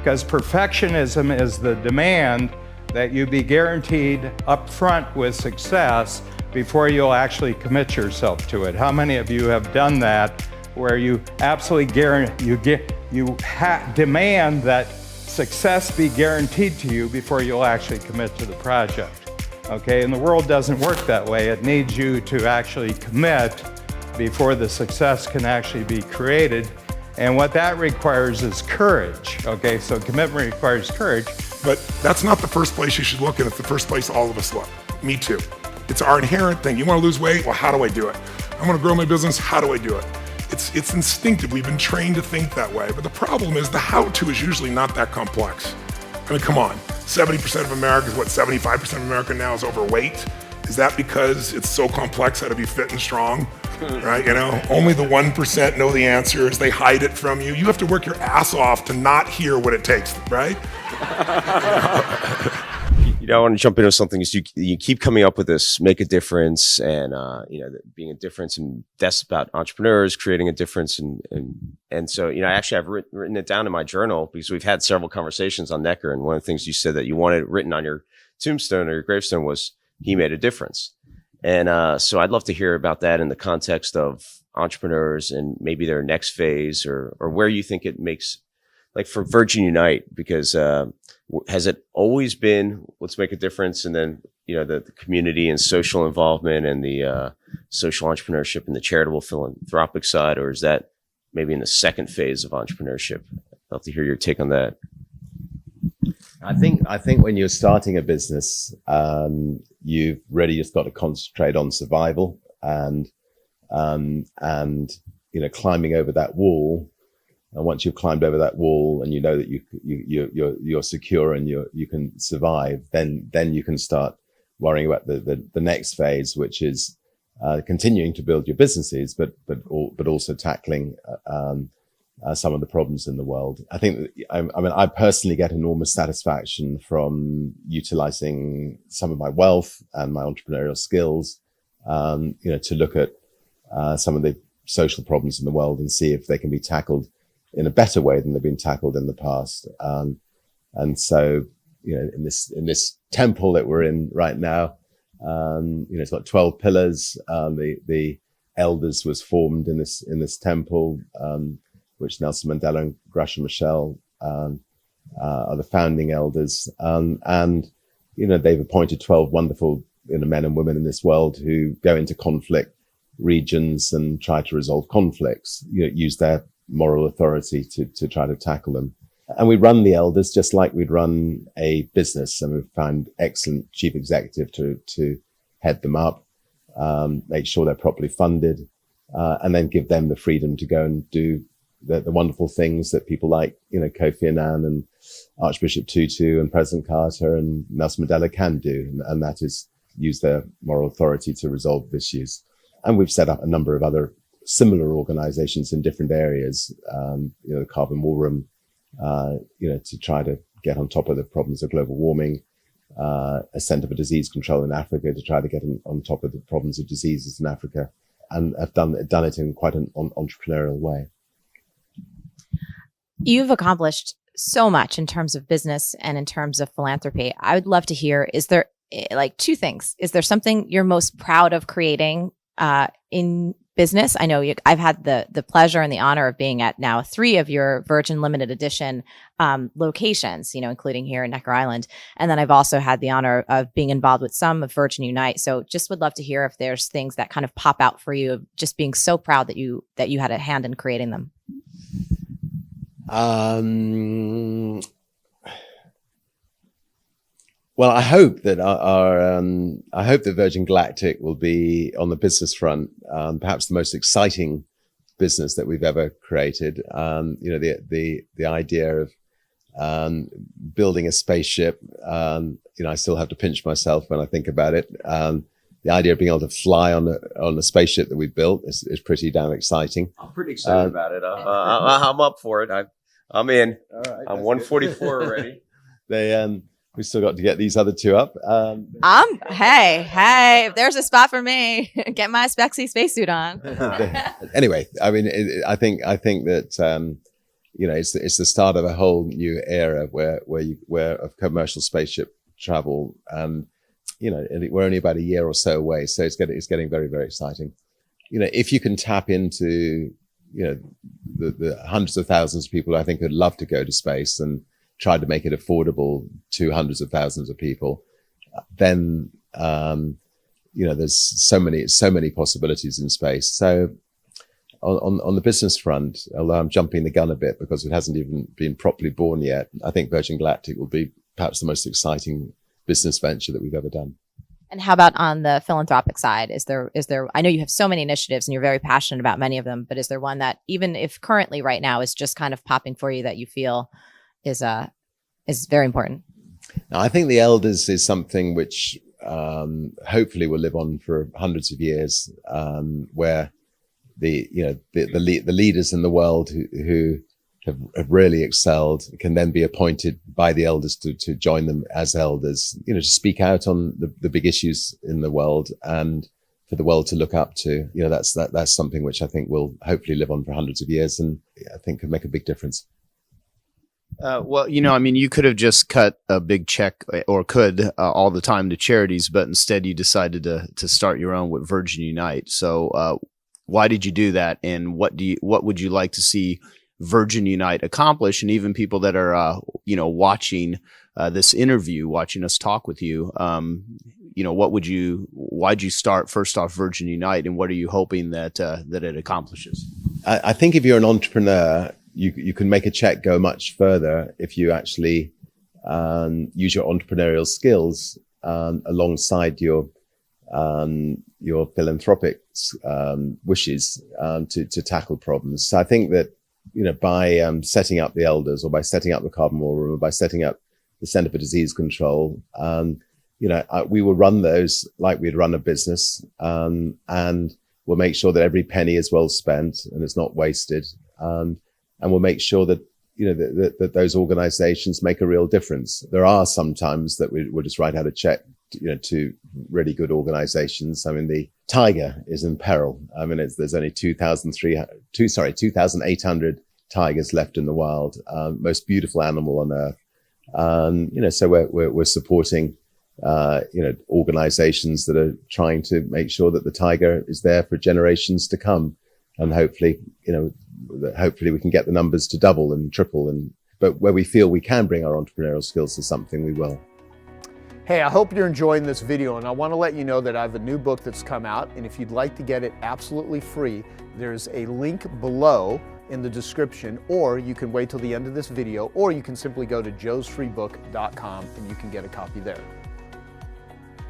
because perfectionism is the demand that you be guaranteed upfront with success before you'll actually commit yourself to it. How many of you have done that, where you absolutely demand that success be guaranteed to you before you'll actually commit to the project? Okay, and the world doesn't work that way. It needs you to actually commit before the success can actually be created. And what that requires is courage. Okay, so commitment requires courage. But that's not the first place you should look, and it's the first place all of us look. Me too. It's our inherent thing. You want to lose weight? Well, how do I do it? I want to grow my business? How do I do it? It's instinctive. We've been trained to think that way. But the problem is the how-to is usually not that complex. I mean, come on. 70% of America is what, 75% of America now is overweight? Is that because it's so complex how to be fit and strong? Right? You know, only the 1% know the answers. They hide it from you. You have to work your ass off to not hear what it takes, right? I want to jump into something. You keep coming up with this, make a difference, and being a difference, and that's about entrepreneurs creating a difference, and so actually I've written it down in my journal because we've had several conversations on Necker, and one of the things you said that you wanted written on your tombstone or your gravestone was he made a difference, and so I'd love to hear about that in the context of entrepreneurs and maybe their next phase or where you think it makes, like for Virgin Unite, because has it always been let's make a difference, and then the community and social involvement and the social entrepreneurship and the charitable philanthropic side, or is that maybe in the second phase of entrepreneurship? I'd love to hear your take on that. I think when you're starting a business, you've really just got to concentrate on survival and climbing over that wall. And once you've climbed over that wall and you know that you're secure and you can survive, then you can start worrying about the next phase, which is continuing to build your businesses, but also tackling some of the problems in the world. I think I personally get enormous satisfaction from utilizing some of my wealth and my entrepreneurial skills, to look at some of the social problems in the world and see if they can be tackled in a better way than they've been tackled in the past. And so, in this temple that we're in right now, it's got 12 pillars. The Elders was formed in this temple, which Nelson Mandela and Gresham Michelle are the founding elders. And they've appointed 12 wonderful men and women in this world who go into conflict regions and try to resolve conflicts, use their moral authority to try to tackle them. And we run the Elders just like we'd run a business, and we've found excellent chief executive to head them up, make sure they're properly funded, and then give them the freedom to go and do the wonderful things that people like, Kofi Annan and Archbishop Tutu and President Carter and Nelson Mandela can do. And that is use their moral authority to resolve issues. And we've set up a number of other similar organizations in different areas, the Carbon War Room, to try to get on top of the problems of global warming, a Center for Disease Control in Africa to try to get on top of the problems of diseases in Africa, and have done it in quite an entrepreneurial way. You've accomplished so much in terms of business and in terms of philanthropy. I would love to hear, is there two things? Is there something you're most proud of creating in business? I know I've had the pleasure and the honor of being at now 3 of your Virgin Limited Edition locations, including here in Necker Island. And then I've also had the honor of being involved with some of Virgin Unite. So just would love to hear if there's things that kind of pop out for you, of just being so proud that you had a hand in creating them. Well, I hope that I hope that Virgin Galactic will be, on the business front, perhaps the most exciting business that we've ever created. The idea of building a spaceship. I still have to pinch myself when I think about it. The idea of being able to fly on a spaceship that we built is pretty damn exciting. I'm pretty excited about it. I'm up for it. I'm in. All right, I'm 144 already. We still got to get these other 2 up. Hey, if there's a spot for me, get my spexy spacesuit on. Anyway, I mean, I think that, it's the start of a whole new era where of commercial spaceship travel, and we're only about a year or so away, so it's getting very, very exciting. If you can tap into the hundreds of thousands of people I think would love to go to space and try to make it affordable to hundreds of thousands of people, then there's so many possibilities in space. So on the business front, although I'm jumping the gun a bit because it hasn't even been properly born yet, I think Virgin Galactic will be perhaps the most exciting business venture that we've ever done. And how about on the philanthropic side? Is there, I know you have so many initiatives and you're very passionate about many of them, but is there one that, even if currently right now is just kind of popping for you, that you feel is very important? Now, I think the Elders is something which hopefully will live on for hundreds of years, where the leaders in the world who have really excelled can then be appointed by the Elders to join them as elders, to speak out on the big issues in the world and for the world to look up to. That's something which I think will hopefully live on for hundreds of years, and I think could make a big difference. Well, you could have just cut a big check, or could all the time, to charities, but instead you decided to start your own with Virgin Unite. So why did you do that, and what would you like to see Virgin Unite accomplish? And even people that are watching this interview, watching us talk with you, why'd you start first off Virgin Unite, and what are you hoping that it accomplishes? I think if you're an entrepreneur, you can make a check go much further if you actually use your entrepreneurial skills alongside your philanthropic wishes to tackle problems. So I think that by setting up the Elders, or by setting up the Carbon War Room, or by setting up the Center for Disease Control, we will run those like we'd run a business, and we'll make sure that every penny is well spent and it's not wasted. And we'll make sure that, that those organizations make a real difference. There are some times that we'll just write out a check, to really good organizations. I mean, the tiger is in peril. I mean, there's only 2,800 tigers left in the wild. Most beautiful animal on earth. So we're supporting, organizations that are trying to make sure that the tiger is there for generations to come. And hopefully we can get the numbers to double and triple. But where we feel we can bring our entrepreneurial skills to something, we will. Hey, I hope you're enjoying this video, and I want to let you know that I have a new book that's come out, and if you'd like to get it absolutely free, there's a link below in the description, or you can wait till the end of this video, or you can simply go to joesfreebook.com and you can get a copy there.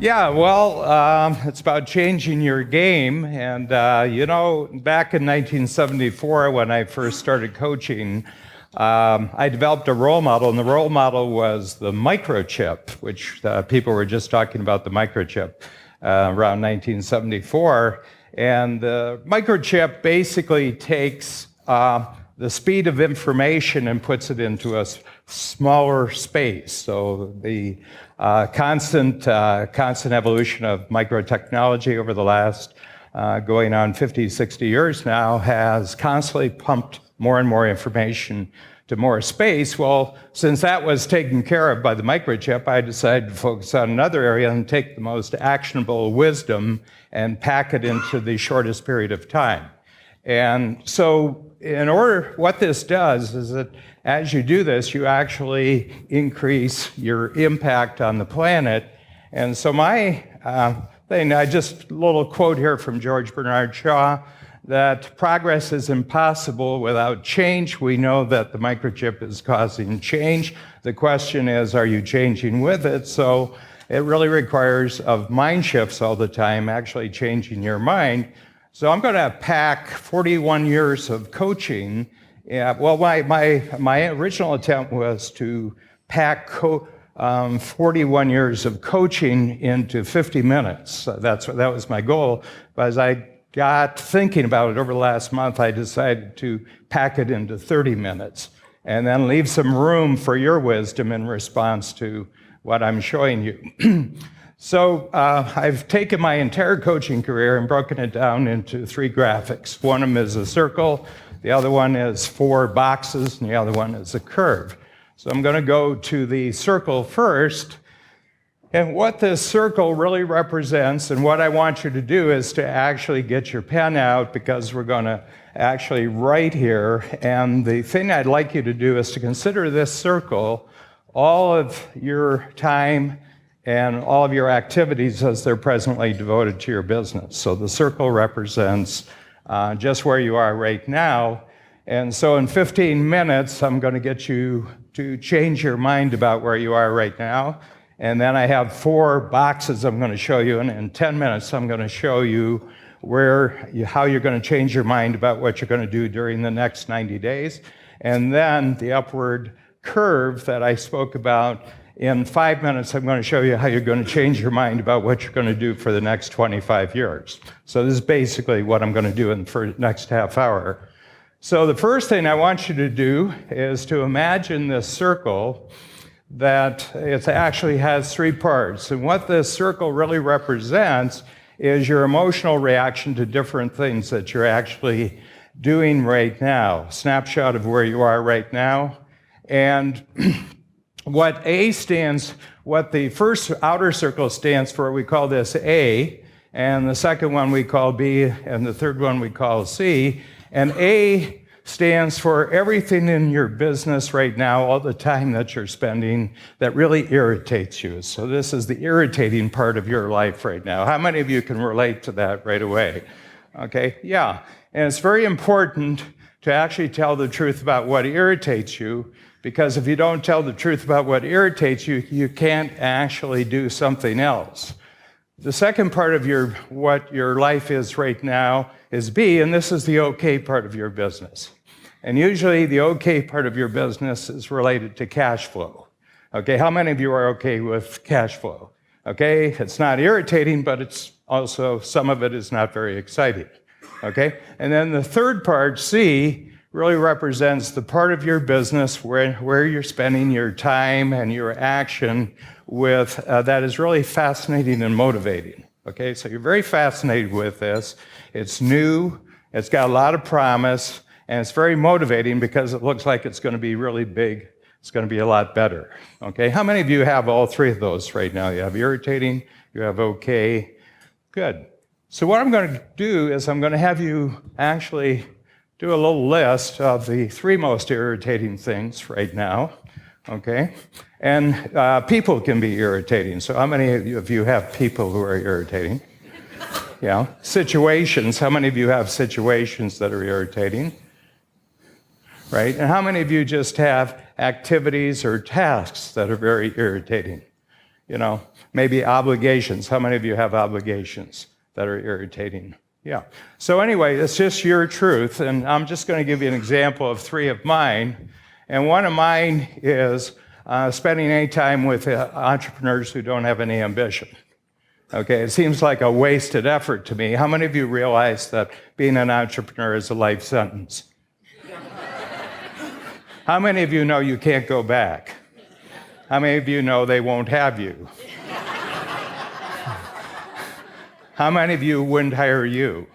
Yeah, well, it's about changing your game. And, back in 1974, when I first started coaching, I developed a role model, and the role model was the microchip, which people were just talking about the microchip around 1974. And the microchip basically takes the speed of information and puts it into a smaller space. So the constant evolution of microtechnology over the last going on 50, 60 years now has constantly pumped more and more information to more space. Well, since that was taken care of by the microchip, I decided to focus on another area and take the most actionable wisdom and pack it into the shortest period of time. And so what this does is that as you do this, you actually increase your impact on the planet. And so my thing, a little quote here from George Bernard Shaw, that progress is impossible without change. We know that the microchip is causing change. The question is, are you changing with it? So it really requires of mind shifts all the time, actually changing your mind. So I'm going to pack 41 years of coaching. Yeah, well, my original attempt was to pack 41 years of coaching into 50 minutes. That was my goal. But as I got thinking about it over the last month, I decided to pack it into 30 minutes and then leave some room for your wisdom in response to what I'm showing you. So I've taken my entire coaching career and broken it down into 3 graphics. One of them is a circle, the other one is 4 boxes, and the other one is a curve. So I'm going to go to the circle first. And what this circle really represents, and what I want you to do is to actually get your pen out, because we're going to actually write here. And the thing I'd like you to do is to consider this circle all of your time and all of your activities as they're presently devoted to your business. So the circle represents just where you are right now. And so in 15 minutes, I'm going to get you to change your mind about where you are right now. And then I have 4 boxes I'm going to show you. And in 10 minutes, I'm going to show you how you're going to change your mind about what you're going to do during the next 90 days. And then the upward curve that I spoke about, in 5 minutes, I'm going to show you how you're going to change your mind about what you're going to do for the next 25 years. So this is basically what I'm going to do in the next half hour. So the first thing I want you to do is to imagine this circle that it actually has 3 parts. And what this circle really represents is your emotional reaction to different things that you're actually doing right now. Snapshot of where you are right now. And what the first outer circle stands for, we call this A, and the second one we call B, and the third one we call C. And A stands for everything in your business right now, all the time that you're spending that really irritates you. So this is the irritating part of your life right now. How many of you can relate to that right away? Okay, yeah. And it's very important to actually tell the truth about what irritates you, because if you don't tell the truth about what irritates you, you can't actually do something else. The second part of what your life is right now is B, and this is the okay part of your business. And usually the okay part of your business is related to cash flow. Okay, how many of you are okay with cash flow? Okay, it's not irritating, but it's also, some of it is not very exciting. Okay, and then the third part, C, really represents the part of your business where you're spending your time and your action with that is really fascinating and motivating. Okay, so you're very fascinated with this. It's new, it's got a lot of promise, and it's very motivating because it looks like it's going to be really big. It's going to be a lot better. Okay, how many of you have all 3 of those right now? You have irritating, you have okay. Good. So what I'm going to do is I'm going to have you actually do a little list of the 3 most irritating things right now. Okay, and people can be irritating. So how many of you have people who are irritating? Yeah. Situations. How many of you have situations that are irritating? Right? And how many of you just have activities or tasks that are very irritating? You know, maybe obligations. How many of you have obligations that are irritating? Yeah. So anyway, it's just your truth, and I'm just going to give you an example of 3 of mine. And one of mine is spending any time with entrepreneurs who don't have any ambition. Okay, it seems like a wasted effort to me. How many of you realize that being an entrepreneur is a life sentence? How many of you know you can't go back? How many of you know they won't have you? How many of you wouldn't hire you?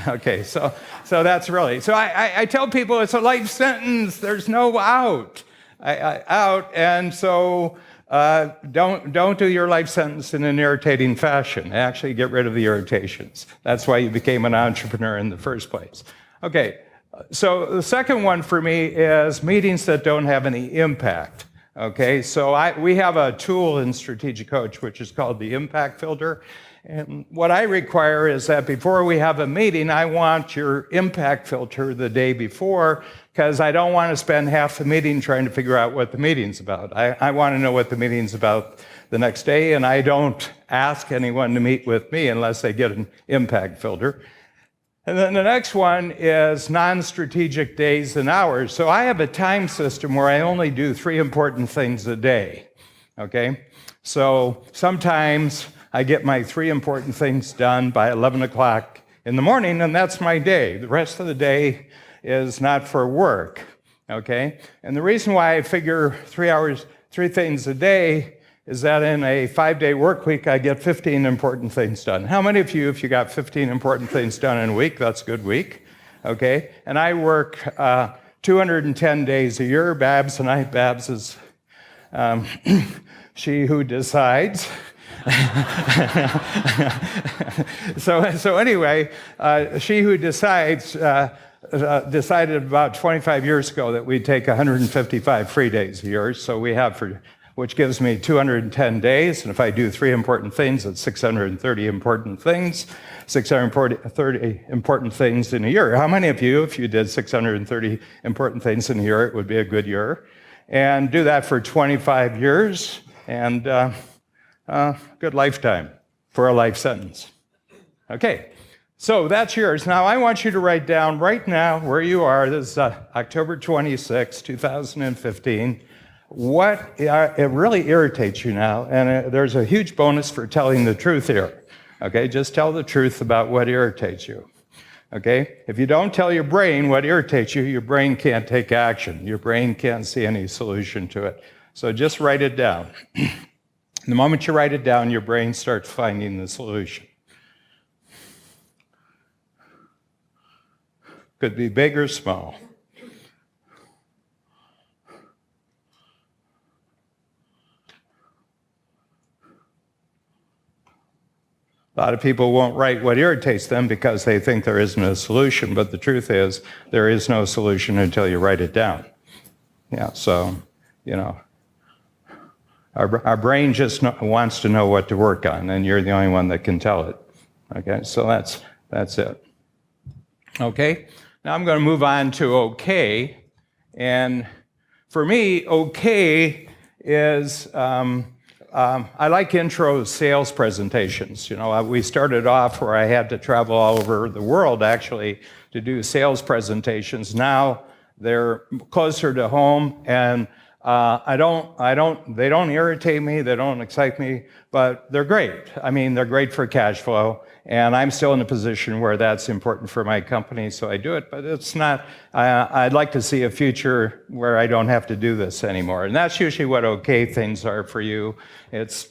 Okay, so that's really, so I tell people it's a life sentence. There's no out. And so don't do your life sentence in an irritating fashion. Actually get rid of the irritations. That's why you became an entrepreneur in the first place. Okay, so the second one for me is meetings that don't have any impact. Okay, so we have a tool in Strategic Coach which is called the impact filter. And what I require is that before we have a meeting, I want your impact filter the day before, because I don't want to spend half the meeting trying to figure out what the meeting's about. I want to know what the meeting's about the next day, and I don't ask anyone to meet with me unless they get an impact filter. And then the next one is non-strategic days and hours. So I have a time system where I only do 3 important things a day, okay? So sometimes I get my 3 important things done by 11 o'clock in the morning, and that's my day. The rest of the day is not for work, okay? And the reason why I figure 3 things a day is that in a 5-day work week, I get 15 important things done. How many of you, if you got 15 important things done in a week, that's a good week? okay? And I work 210 days a year. Babs is she who decides. so anyway, she who decides decided about 25 years ago that we'd take 155 free days a year. So we have which gives me 210 days. And if I do 3 important things, it's 630 important things. 630 important things in a year. How many of you, if you did 630 important things in a year, it would be a good year? And do that for 25 years, and good lifetime for a life sentence. Okay, so that's yours. Now I want you to write down right now where you are. This is October 26, 2015. What it really irritates you now, and there's a huge bonus for telling the truth here. Okay, just tell the truth about what irritates you. Okay, if you don't tell your brain what irritates you, your brain can't take action. Your brain can't see any solution to it. So just write it down. The moment you write it down, your brain starts finding the solution. Could be big or small. A lot of people won't write what irritates them because they think there isn't a solution, but the truth is there is no solution until you write it down. Yeah, so, you know, our brain just wants to know what to work on, and you're the only one that can tell it. Okay, so that's it. Okay, now I'm going to move on to okay, and for me, okay is I like intro sales presentations. You know, we started off where I had to travel all over the world actually to do sales presentations. Now they're closer to home, and they don't irritate me, they don't excite me, but they're great. I mean, they're great for cash flow, and I'm still in a position where that's important for my company, so I do it, but it's not, I'd like to see a future where I don't have to do this anymore. And that's usually what okay things are for you. It's,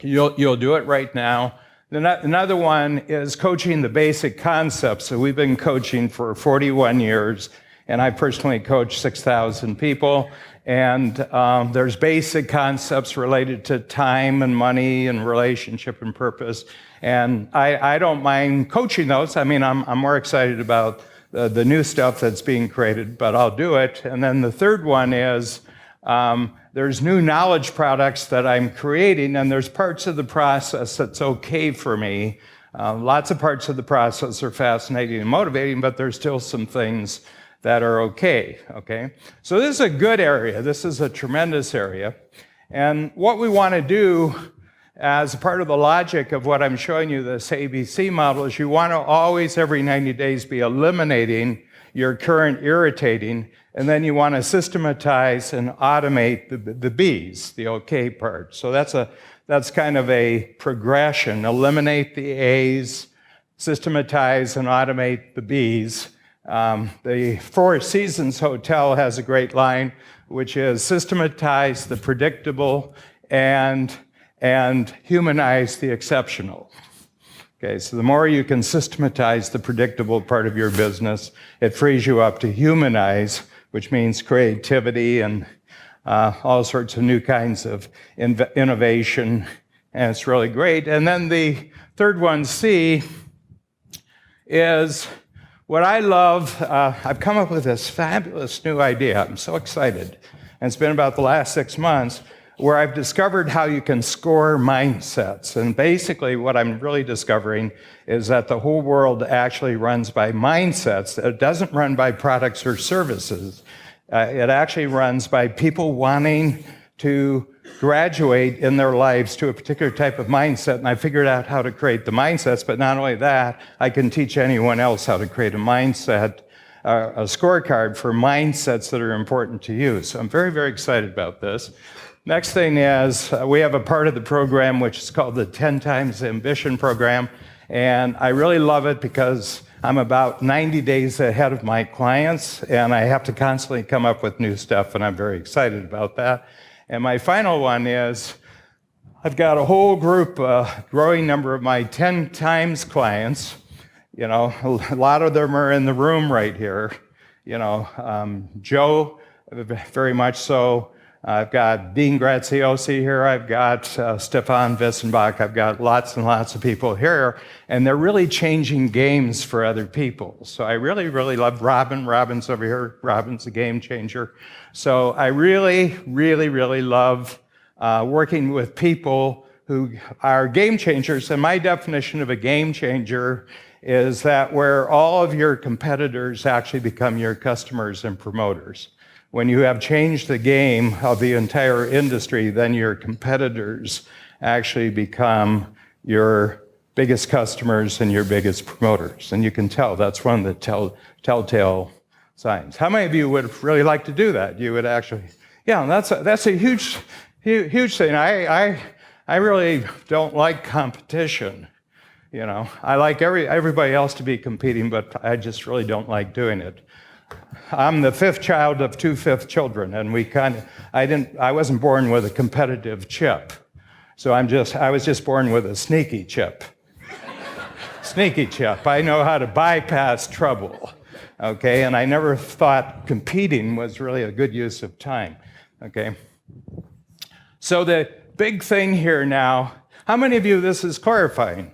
you'll do it right now. Another one is coaching the basic concepts. So we've been coaching for 41 years, and I personally coach 6,000 people. And there's basic concepts related to time and money and relationship and purpose. And I don't mind coaching those. I mean, I'm more excited about the new stuff that's being created, but I'll do it. And then the third one is there's new knowledge products that I'm creating, and there's parts of the process that's okay for me. Lots of parts of the process are fascinating and motivating, but there's still some things that are okay. So this is a good area. This is a tremendous area. And what we want to do as part of the logic of what I'm showing you, this ABC model, is you want to always, every 90 days, be eliminating your current irritating, and then you want to systematize and automate the B's, the okay part. So that's kind of a progression. Eliminate the A's, systematize and automate the B's. The Four Seasons Hotel has a great line, which is systematize the predictable and humanize the exceptional. Okay, so the more you can systematize the predictable part of your business, it frees you up to humanize, which means creativity and all sorts of new kinds of innovation, and it's really great. And then the third one, C, is what I love. I've come up with this fabulous new idea. I'm so excited. And it's been about the last 6 months where I've discovered how you can score mindsets. And basically what I'm really discovering is that the whole world actually runs by mindsets. It doesn't run by products or services. It actually runs by people wanting to graduate in their lives to a particular type of mindset, and I figured out how to create the mindsets, but not only that, I can teach anyone else how to create a mindset, a scorecard for mindsets that are important to you. So I'm very, very excited about this. Next thing is we have a part of the program which is called the 10 Times Ambition program, and I really love it because I'm about 90 days ahead of my clients, and I have to constantly come up with new stuff, and I'm very excited about that. And my final one is I've got a whole group, a growing number of my 10 times clients, You know, a lot of them are in the room right here. You know, Joe, very much so. I've got Dean Graziosi here. I've got Stefan Wissenbach. I've got lots and lots of people here, and they're really changing games for other people. So I really, really love Robin. Robin's over here. Robin's a game changer. So I really, really, really love working with people who are game changers. And my definition of a game changer is that where all of your competitors actually become your customers and promoters. When you have changed the game of the entire industry, then your competitors actually become your biggest customers and your biggest promoters. And you can tell, that's one of the telltale signs. How many of you would really like to do that? You would actually, yeah, that's a huge thing. I really don't like competition. You know, I like everybody else to be competing, but I just really don't like doing it. I'm the fifth child of two fifth children, and I wasn't born with a competitive chip. So I was just born with a sneaky chip. Sneaky chip. I know how to bypass trouble. Okay, and I never thought competing was really a good use of time. Okay. So the big thing here now, how many of you this is clarifying?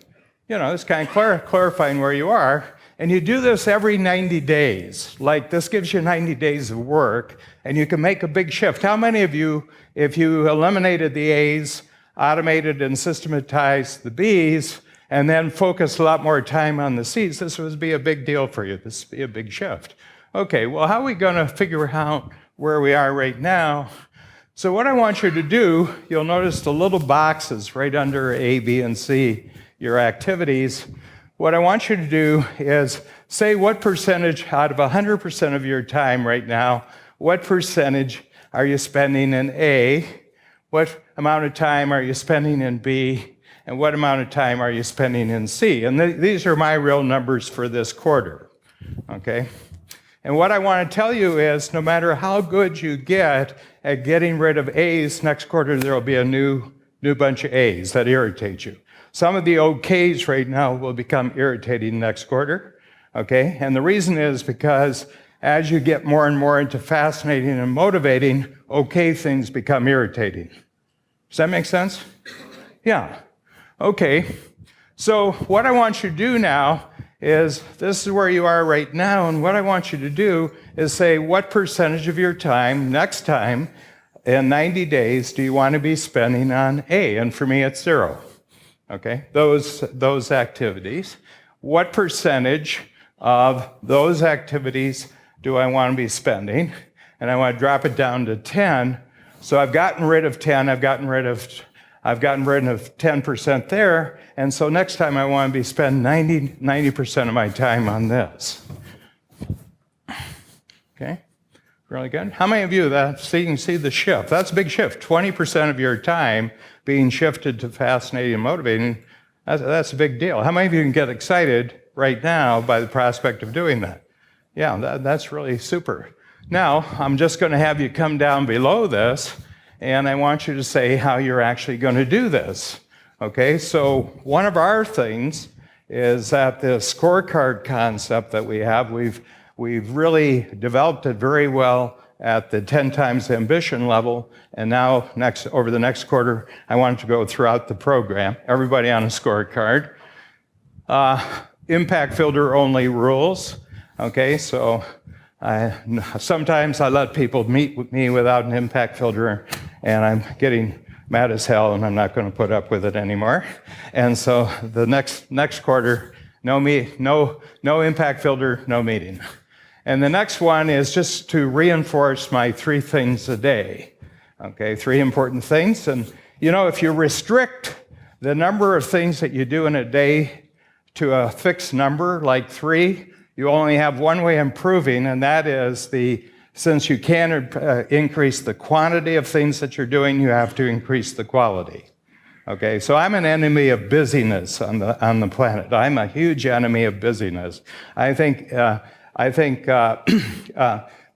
You know, it's kind of clarifying where you are. And you do this every 90 days. Like this gives you 90 days of work, and you can make a big shift. How many of you, if you eliminated the A's, automated and systematized the B's, and then focused a lot more time on the C's, this would be a big deal for you. This would be a big shift. Okay, well, how are we going to figure out where we are right now? So what I want you to do, you'll notice the little boxes right under A, B, and C, your activities. What I want you to do is say what percentage out of 100% of your time right now, what percentage are you spending in A, what amount of time are you spending in B, and what amount of time are you spending in C? And these are my real numbers for this quarter, okay? And what I want to tell you is no matter how good you get at getting rid of A's, next quarter there will be a new bunch of A's that irritate you. Some of the OKs right now will become irritating next quarter, okay? And the reason is because as you get more and more into fascinating and motivating, okay things become irritating. Does that make sense? Yeah. Okay. So what I want you to do now is, this is where you are right now, and what I want you to do is say what percentage of your time, next time, in 90 days, do you want to be spending on A? And for me, it's 0. Okay, those activities. What percentage of those activities do I want to be spending? And I want to drop it down to 10. So I've gotten rid of 10. I've gotten rid of 10% there. And so next time I want to be spending 90% of my time on this. Okay, really good. How many of you so you can see the shift? That's a big shift. 20% of your time being shifted to fascinating and motivating, that's a big deal. How many of you can get excited right now by the prospect of doing that? Yeah, that's really super. Now, I'm just going to have you come down below this, and I want you to say how you're actually going to do this. Okay, so one of our things is that the scorecard concept that we have, we've really developed it very well at the 10 times ambition level, and now over the next quarter, I want to go throughout the program, everybody on a scorecard. Impact filter only rules, okay, so sometimes I let people meet with me without an impact filter, and I'm getting mad as hell, and I'm not going to put up with it anymore. And so the next quarter, no impact filter, no meeting. And the next one is just to reinforce my 3 things a day. Okay, 3 important things. And you know, if you restrict the number of things that you do in a day to a fixed number, like 3, you only have one way of improving, and that is since you can't increase the quantity of things that you're doing, you have to increase the quality. Okay, so I'm an enemy of busyness on the planet. I'm a huge enemy of busyness. I think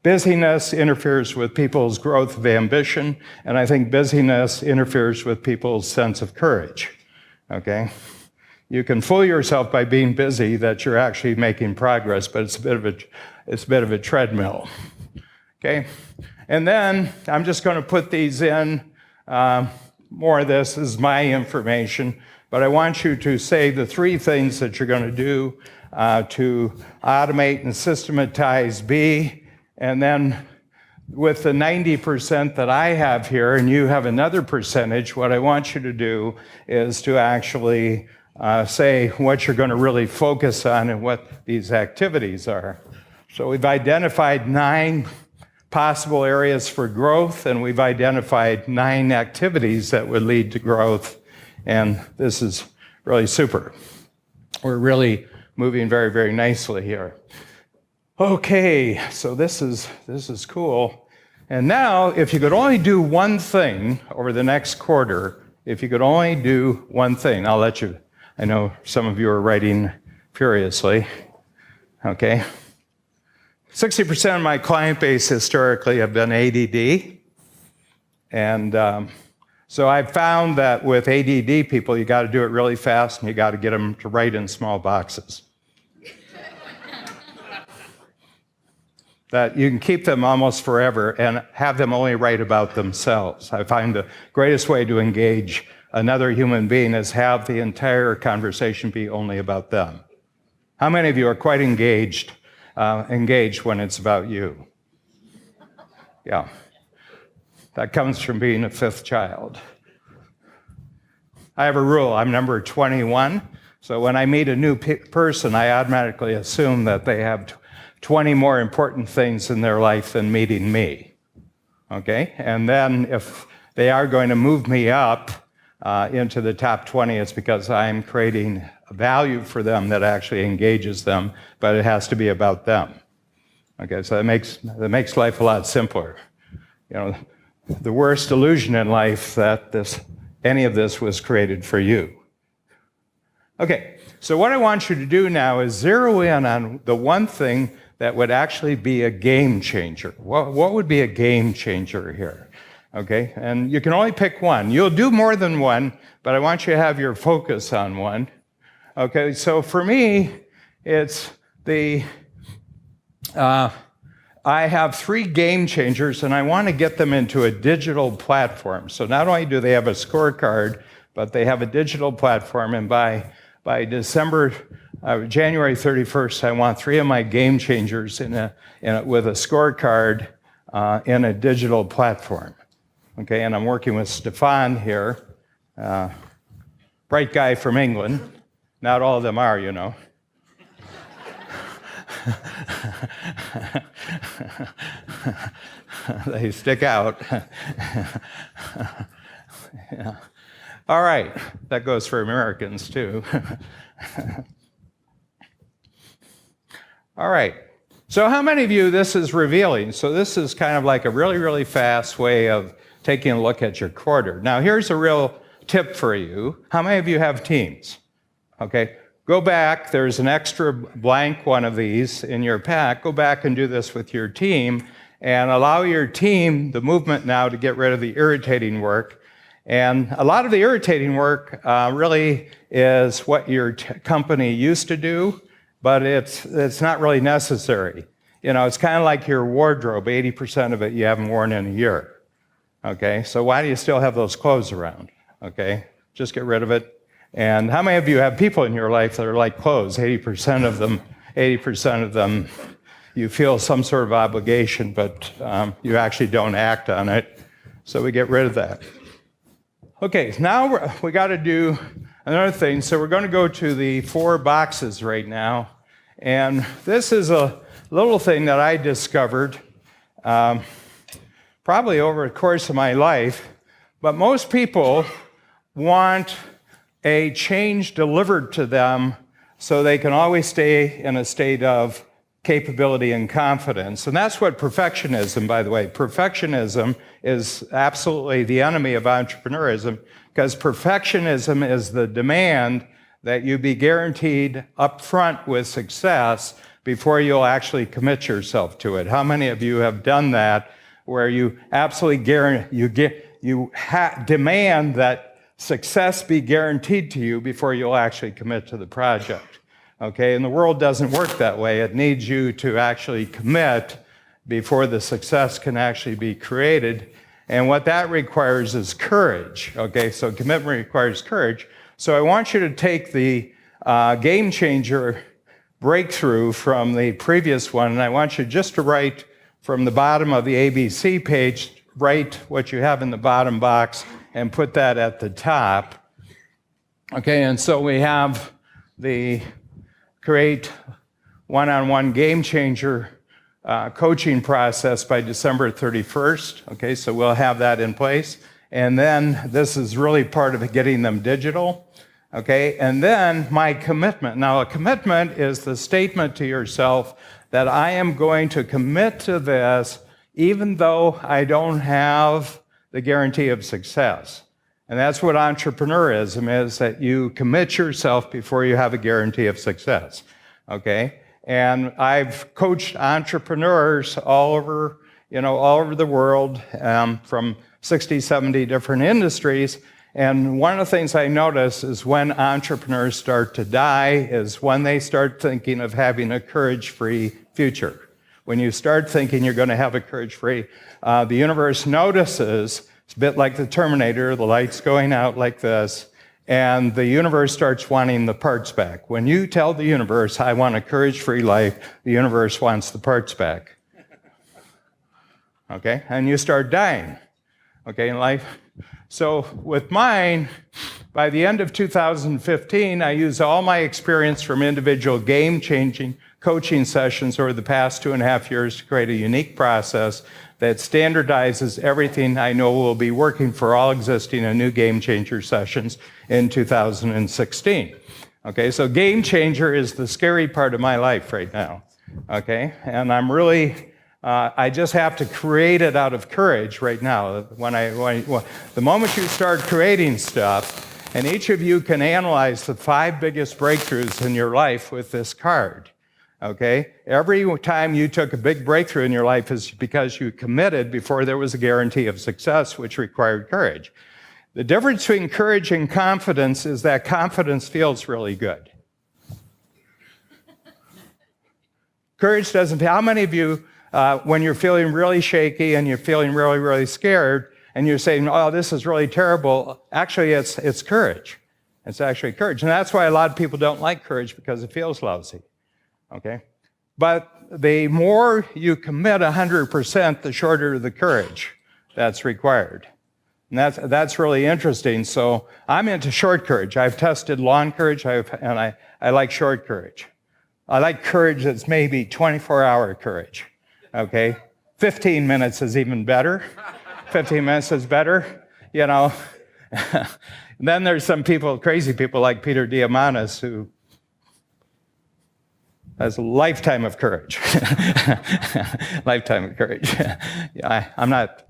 busyness interferes with people's growth of ambition, and I think busyness interferes with people's sense of courage. Okay, You can fool yourself by being busy that you're actually making progress, but it's a bit of a treadmill. Okay? And then I'm just going to put these in. More of this is my information, but I want you to say the 3 things that you're going to do to automate and systematize B, and then with the 90% that I have here, and you have another percentage, what I want you to do is to actually say what you're going to really focus on and what these activities are. So we've identified 9 possible areas for growth, and we've identified 9 activities that would lead to growth, and this is really super. We're really moving very, very nicely here. Okay, so this is cool. And now, if you could only do one thing over the next quarter, if you could only do one thing, I'll let you, I know some of you are writing furiously, okay? 60% of my client base historically have been ADD. And so I found that with ADD people, you got to do it really fast and you got to get them to write in small boxes. That you can keep them almost forever and have them only write about themselves. I find the greatest way to engage another human being is have the entire conversation be only about them. How many of you are quite engaged when it's about you? Yeah. That comes from being a 5th child. I have a rule. I'm number 21. So when I meet a new person, I automatically assume that they have 20 more important things in their life than meeting me. Okay? And then if they are going to move me up into the top 20, it's because I'm creating a value for them that actually engages them, but it has to be about them. Okay, so that makes life a lot simpler. You know, the worst illusion in life that any of this was created for you. Okay, so what I want you to do now is zero in on the one thing that would actually be a game changer. What would be a game changer here? Okay, and you can only pick one. You'll do more than one, but I want you to have your focus on one. Okay, so for me, it's I have 3 game changers, and I want to get them into a digital platform. So not only do they have a scorecard, but they have a digital platform, and by January 31st, I want 3 of my game changers with a scorecard in a digital platform. Okay, and I'm working with Stefan here, bright guy from England. Not all of them are, you know. They stick out. Yeah. All right, that goes for Americans too. All right, so how many of you this is revealing? So this is kind of like a really, really fast way of taking a look at your quarter. Now here's a real tip for you. How many of you have teams? Okay, go back, there's an extra blank one of these in your pack. Go back and do this with your team and allow your team the movement now to get rid of the irritating work. And a lot of the irritating work really is what your company used to do, but it's not really necessary. You know, it's kind of like your wardrobe. 80% of it you haven't worn in a year. Okay, so why do you still have those clothes around? Okay, just get rid of it. And how many of you have people in your life that are like clothes? 80% of them, you feel some sort of obligation, but you actually don't act on it. So we get rid of that. Okay, now we got to do another thing. So we're going to go to the 4 boxes right now. And this is a little thing that I discovered probably over the course of my life. But most people want a change delivered to them so they can always stay in a state of capability and confidence. And that's what perfectionism, by the way. Perfectionism is absolutely the enemy of entrepreneurism, because perfectionism is the demand that you be guaranteed up front with success before you'll actually commit yourself to it. How many of you have done that, where you absolutely demand that success be guaranteed to you before you'll actually commit to the project. Okay, and the world doesn't work that way. It needs you to actually commit before the success can actually be created. And what that requires is courage. Okay, so commitment requires courage. So I want you to take the game changer breakthrough from the previous one, and I want you just to write from the bottom of the ABC page, write what you have in the bottom box and put that at the top. Okay, and so we have the create one-on-one game changer coaching process by December 31st. Okay, so we'll have that in place. And then this is really part of getting them digital. Okay, and then my commitment. Now, a commitment is the statement to yourself that I am going to commit to this even though I don't have the guarantee of success. And that's what entrepreneurism is, that you commit yourself before you have a guarantee of success. Okay? And I've coached entrepreneurs all over the world, from 60, 70 different industries. And one of the things I notice is when entrepreneurs start to die is when they start thinking of having a courage-free future. When you start thinking you're going to have a courage-free, the universe notices. It's a bit like the Terminator, the light's going out like this, and the universe starts wanting the parts back. When you tell the universe, I want a courage-free life, the universe wants the parts back. Okay? And you start dying, okay, in life. So with mine, by the end of 2015, I used all my experience from individual game-changing coaching sessions over the past 2.5 years to create a unique process that standardizes everything I know will be working for all existing and new game changer sessions in 2016. Okay, so game changer is the scary part of my life right now. Okay, and I'm really, I just have to create it out of courage right now. The moment you start creating stuff, and each of you can analyze the 5 biggest breakthroughs in your life with this card. Okay? Every time you took a big breakthrough in your life is because you committed before there was a guarantee of success, which required courage. The difference between courage and confidence is that confidence feels really good. Courage doesn't. How many of you, when you're feeling really shaky and you're feeling really, really scared, and you're saying, oh, this is really terrible, actually it's courage. It's actually courage. And that's why a lot of people don't like courage, because it feels lousy. Okay? But the more you commit 100%, the shorter the courage that's required. And that's really interesting. So I'm into short courage. I've tested long courage, and I like short courage. I like courage that's maybe 24-hour courage. Okay? 15 minutes is even better. 15 minutes is better, you know. Then there's some people, crazy people like Peter Diamandis, who has a lifetime of courage. Lifetime of courage. Yeah, I'm not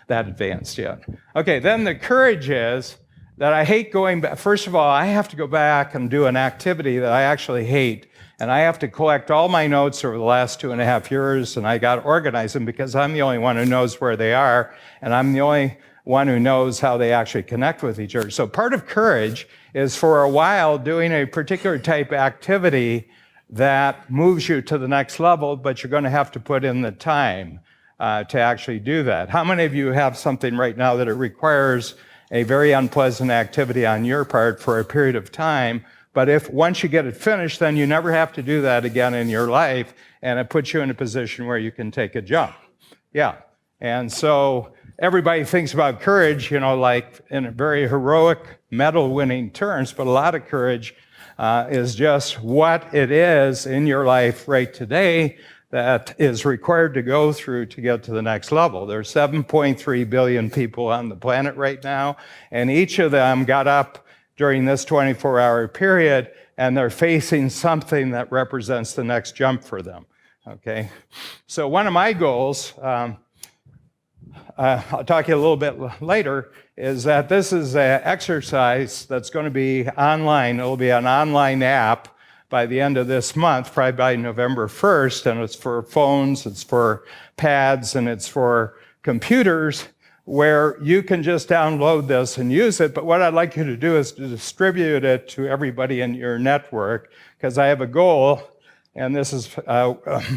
that advanced yet. Okay, then the courage is that I hate going back. First of all, I have to go back and do an activity that I actually hate, and I have to collect all my notes over the last 2.5 years, and I got to organize them because I'm the only one who knows where they are, and I'm the only one who knows how they actually connect with each other. So part of courage is for a while doing a particular type of activity that moves you to the next level, but you're going to have to put in the time to actually do that. How many of you have something right now that it requires a very unpleasant activity on your part for a period of time, but if once you get it finished, then you never have to do that again in your life, and it puts you in a position where you can take a jump? Yeah. And so everybody thinks about courage, you know, like in a very heroic, medal-winning terms, but a lot of courage is just what it is in your life right today that is required to go through to get to the next level. There's 7.3 billion people on the planet right now, and each of them got up during this 24-hour period, and they're facing something that represents the next jump for them, okay? So one of my goals, I'll talk to you a little bit later, is that this is an exercise that's going to be online. It'll be an online app by the end of this month, probably by November 1st, and it's for phones, it's for pads, and it's for computers, where you can just download this and use it. But what I'd like you to do is to distribute it to everybody in your network, because I have a goal, and this is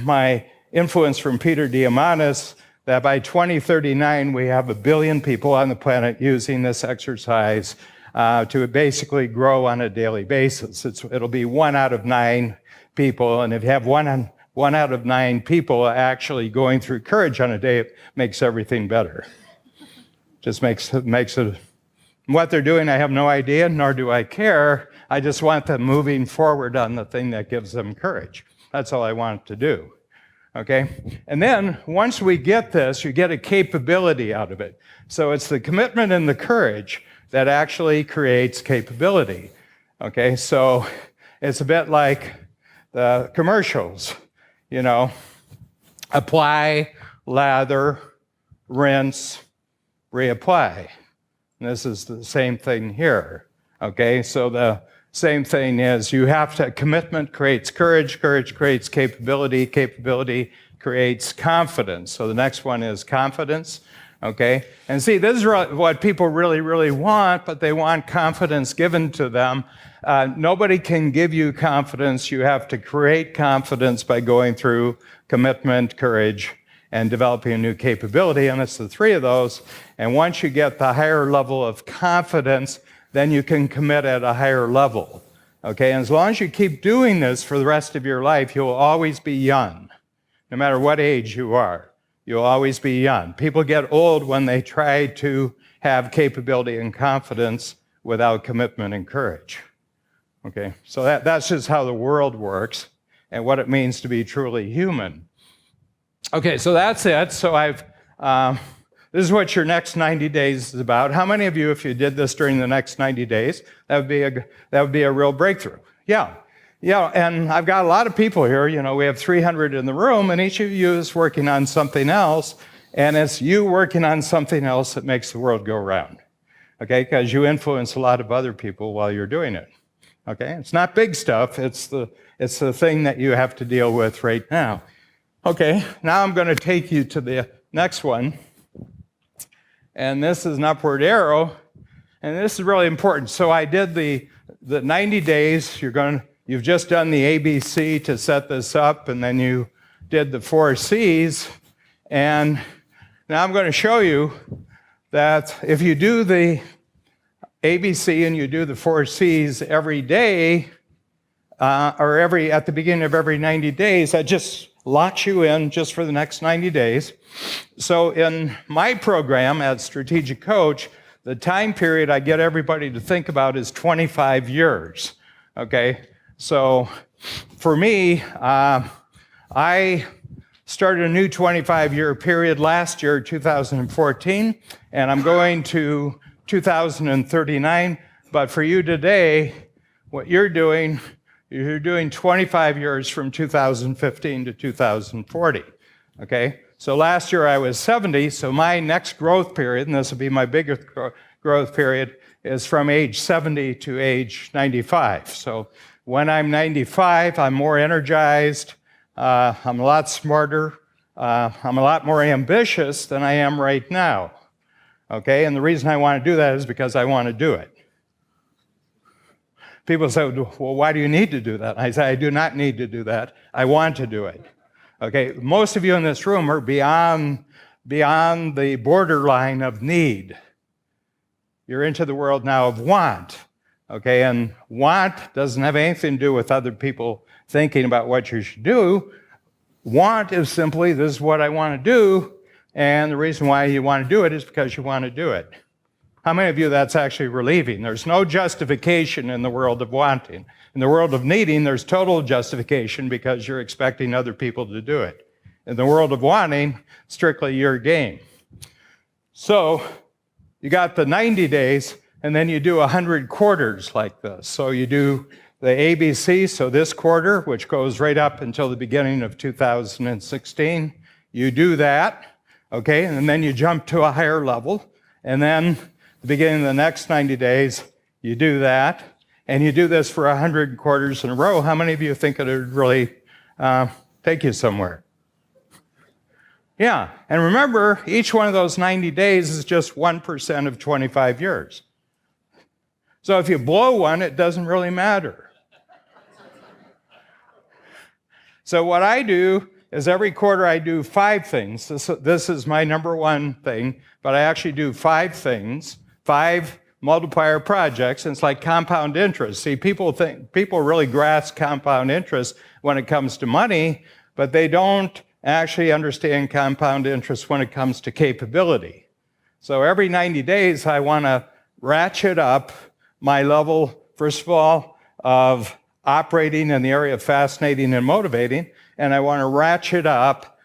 my influence from Peter Diamandis, that by 2039, we have 1 billion people on the planet using this exercise to basically grow on a daily basis. It'll be 1 out of 9 people, and if you have one out of 9 people actually going through courage on a day, it makes everything better. Just makes it. What they're doing, I have no idea, nor do I care. I just want them moving forward on the thing that gives them courage. That's all I want to do. Okay? And then once we get this, you get a capability out of it. So it's the commitment and the courage that actually creates capability. Okay? So it's a bit like the commercials, you know, apply, lather, rinse, reapply. And this is the same thing here. Okay? So the same thing is you have to, commitment creates courage, courage creates capability, capability creates confidence. So the next one is confidence, okay? And see, this is what people really, really want, but they want confidence given to them. Nobody can give you confidence. You have to create confidence by going through commitment, courage, and developing a new capability, and it's the 3 of those. And once you get the higher level of confidence, then you can commit at a higher level, okay? And as long as you keep doing this for the rest of your life, you'll always be young. No matter what age you are, you'll always be young. People get old when they try to have capability and confidence without commitment and courage, okay? So that's just how the world works and what it means to be truly human. Okay, so that's it. So this is what your next 90 days is about. How many of you, if you did this during the next 90 days, that would be a real breakthrough? Yeah. Yeah, and I've got a lot of people here. You know, we have 300 in the room, and each of you is working on something else, and it's you working on something else that makes the world go round, okay? Because you influence a lot of other people while you're doing it, okay? It's not big stuff. It's the thing that you have to deal with right now. Okay, now I'm going to take you to the next one. And this is an upward arrow, and this is really important. So I did the 90 days. You've just done the ABC to set this up, and then you did the 4 C's. And now I'm going to show you that if you do the ABC and you do the 4 C's every day, or at the beginning of every 90 days, that just locks you in just for the next 90 days. So in my program as Strategic Coach, the time period I get everybody to think about is 25 years, okay? So for me, I started a new 25-year period last year, 2014, and I'm going to 2039. But for you today, what you're doing 25 years from 2015 to 2040, okay? So last year I was 70, so my next growth period, and this will be my biggest growth period, is from age 70 to age 95. So when I'm 95, I'm more energized, I'm a lot smarter, I'm a lot more ambitious than I am right now, okay? And the reason I want to do that is because I want to do it. People say, well, why do you need to do that? I say, I do not need to do that. I want to do it. Okay, most of you in this room are beyond the borderline of need. You're into the world now of want. Okay, and want doesn't have anything to do with other people thinking about what you should do. Want is simply, this is what I want to do, and the reason why you want to do it is because you want to do it. How many of you that's actually relieving? There's no justification in the world of wanting. In the world of needing, there's total justification because you're expecting other people to do it. In the world of wanting, strictly your game. So you got the 90 days, and then you do 100 quarters like this. So you do the ABC, so this quarter, which goes right up until the beginning of 2016, you do that, okay, and then you jump to a higher level, and then the beginning of the next 90 days, you do that, and you do this for 100 quarters in a row. How many of you think it would really take you somewhere? Yeah, and remember, each one of those 90 days is just 1% of 25 years. So if you blow one, it doesn't really matter. So what I do is every quarter I do 5 things. This is my number one thing, but I actually do 5 things, 5 multiplier projects, and it's like compound interest. See, people really grasp compound interest when it comes to money, but they don't actually understand compound interest when it comes to capability. So every 90 days, I want to ratchet up my level, first of all, of operating in the area of fascinating and motivating, and I want to ratchet up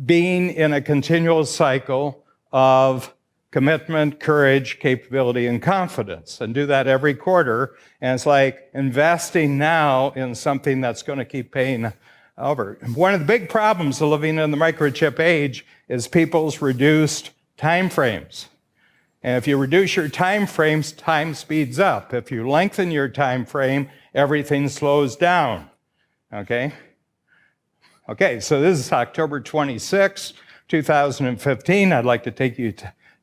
being in a continual cycle of commitment, courage, capability, and confidence, and do that every quarter. And it's like investing now in something that's going to keep paying over. One of the big problems of living in the microchip age is people's reduced time frames. And if you reduce your time frames, time speeds up. If you lengthen your time frame, everything slows down. Okay? Okay, so this is October 26, 2015. I'd like to take you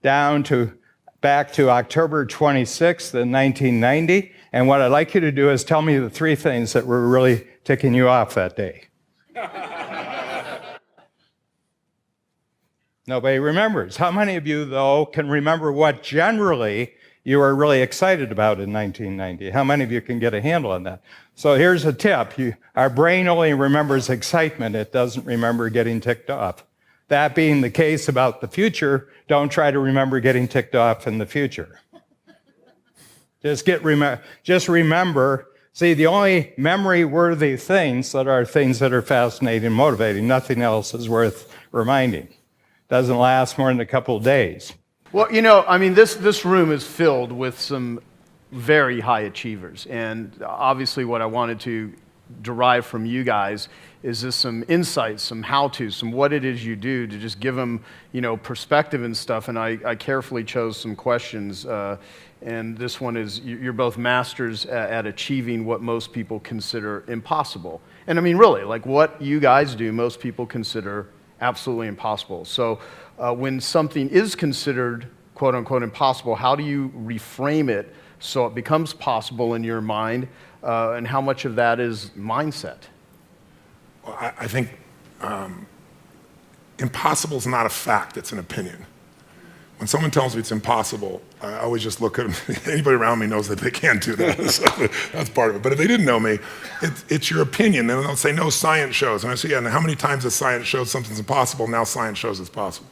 back to October 26th, 1990. And what I'd like you to do is tell me the 3 things that were really ticking you off that day. Nobody remembers. How many of you, though, can remember what generally you were really excited about in 1990? How many of you can get a handle on that? So here's a tip. Our brain only remembers excitement. It doesn't remember getting ticked off. That being the case about the future, don't try to remember getting ticked off in the future. Just remember. See, the only memory-worthy things that are fascinating and motivating. Nothing else is worth reminding. Doesn't last more than a couple of days. Well, you know, I mean, this room is filled with some very high achievers. And obviously what I wanted to derive from you guys is just some insights, some how-tos, some what it is you do to just give them, you know, perspective and stuff. And I carefully chose some questions. And this one is, you're both masters at achieving what most people consider impossible. And I mean, really, like what you guys do, most people consider absolutely impossible. So when something is considered quote unquote impossible, how do you reframe it so it becomes possible in your mind? And how much of that is mindset? Well, I think impossible is not a fact, it's an opinion. When someone tells me it's impossible, I always just look at them. Anybody around me knows that they can't do that. So that's part of it. But if they didn't know me, it's your opinion. Then they'll say, no, science shows. And I say, yeah, and how many times has science showed something's impossible? Now science shows it's possible.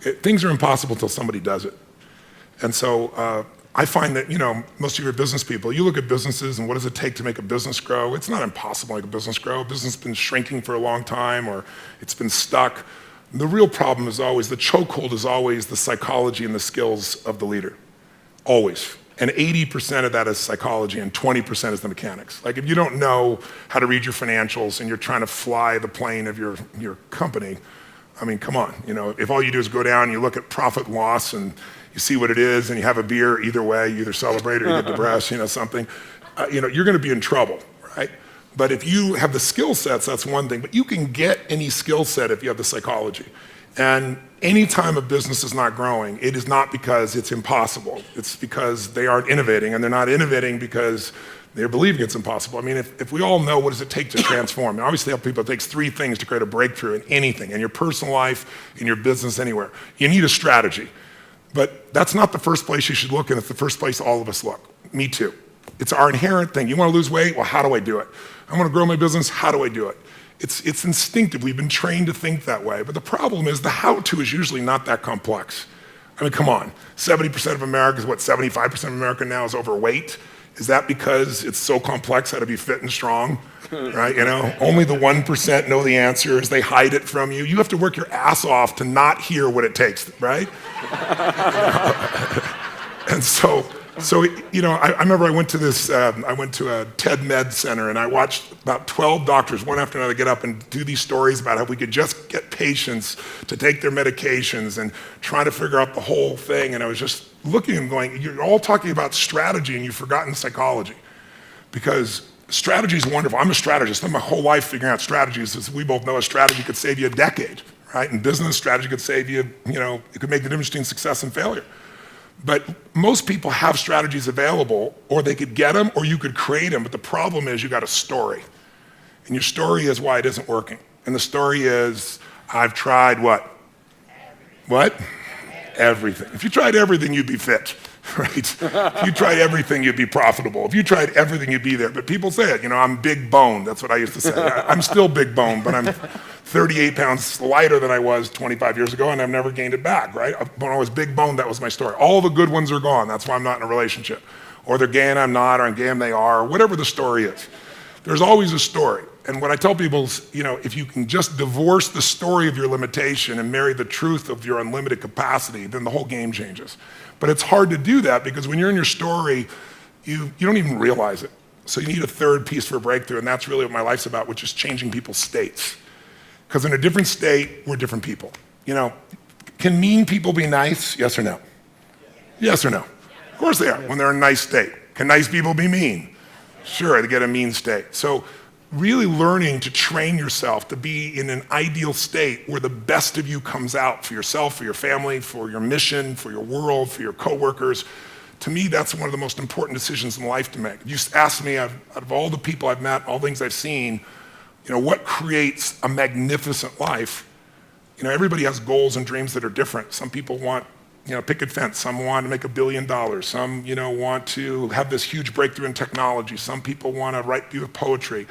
Things are impossible until somebody does it. And so I find that, you know, most of your business people, you look at businesses and what does it take to make a business grow? It's not impossible to make a business grow. A business has been shrinking for a long time, or it's been stuck. The real problem is always, the chokehold is always the psychology and the skills of the leader. Always. And 80% of that is psychology and 20% is the mechanics. Like if you don't know how to read your financials and you're trying to fly the plane of your company, I mean, come on. You know, if all you do is go down and you look at profit and loss and you see what it is and you have a beer, either way, you either celebrate or you get depressed, you know, something, you know, you're gonna be in trouble, right? But if you have the skill sets, that's one thing. But you can get any skill set if you have the psychology. And anytime a business is not growing, it is not because it's impossible. It's because they aren't innovating, and they're not innovating because they're believing it's impossible. I mean, if we all know what does it take to transform, and obviously help people, it takes 3 things to create a breakthrough in anything, in your personal life, in your business, anywhere. You need a strategy. But that's not the first place you should look, and it's the first place all of us look. Me too. It's our inherent thing. You want to lose weight? Well, how do I do it? I want to grow my business. How do I do it? It's instinctive. We've been trained to think that way. But the problem is the how-to is usually not that complex. I mean, come on. 70% of America is what, 75% of America now is overweight? Is that because it's so complex how to be fit and strong? Right? You know, only the 1% know the answers. They hide it from you. You have to work your ass off to not hear what it takes, right? And so, you know, I remember I went to a TED Med Center and I watched about 12 doctors, one after another, get up and do these stories about how we could just get patients to take their medications and try to figure out the whole thing. And I was just looking and going, you're all talking about strategy and you've forgotten psychology. Because strategy is wonderful. I'm a strategist. I spent my whole life figuring out strategies. As we both know, a strategy could save you a decade, right? In business, strategy could save you, it could make the difference between success and failure. But most people have strategies available, or they could get them, or you could create them. But the problem is you got a story. And your story is why it isn't working. And the story is, I've tried what? What? Everything. If you tried everything, you'd be fit, right? If you tried everything, you'd be profitable. If you tried everything, you'd be there. But people say it, I'm big boned. That's what I used to say. I'm still big boned, but I'm 38 pounds lighter than I was 25 years ago, and I've never gained it back, right? When I was big boned, that was my story. All the good ones are gone. That's why I'm not in a relationship. Or they're gay and I'm not, or I'm gay and they are, or whatever the story is. There's always a story. And what I tell people is, if you can just divorce the story of your limitation and marry the truth of your unlimited capacity, then the whole game changes. But it's hard to do that because when you're in your story, you don't even realize it. So you need a third piece for a breakthrough, and that's really what my life's about, which is changing people's states. Because in a different state, we're different people. Can mean people be nice? Yes or no? Yes or no? Of course they are, when they're in a nice state. Can nice people be mean? Sure, they get a mean state. So really learning to train yourself to be in an ideal state where the best of you comes out for yourself, for your family, for your mission, for your world, for your coworkers. To me, that's one of the most important decisions in life to make. If you ask me, out of all the people I've met, all the things I've seen, what creates a magnificent life? Everybody has goals and dreams that are different. Some people want, picket fence. Some want to make $1 billion. Some, want to have this huge breakthrough in technology. Some people want to write beautiful poetry.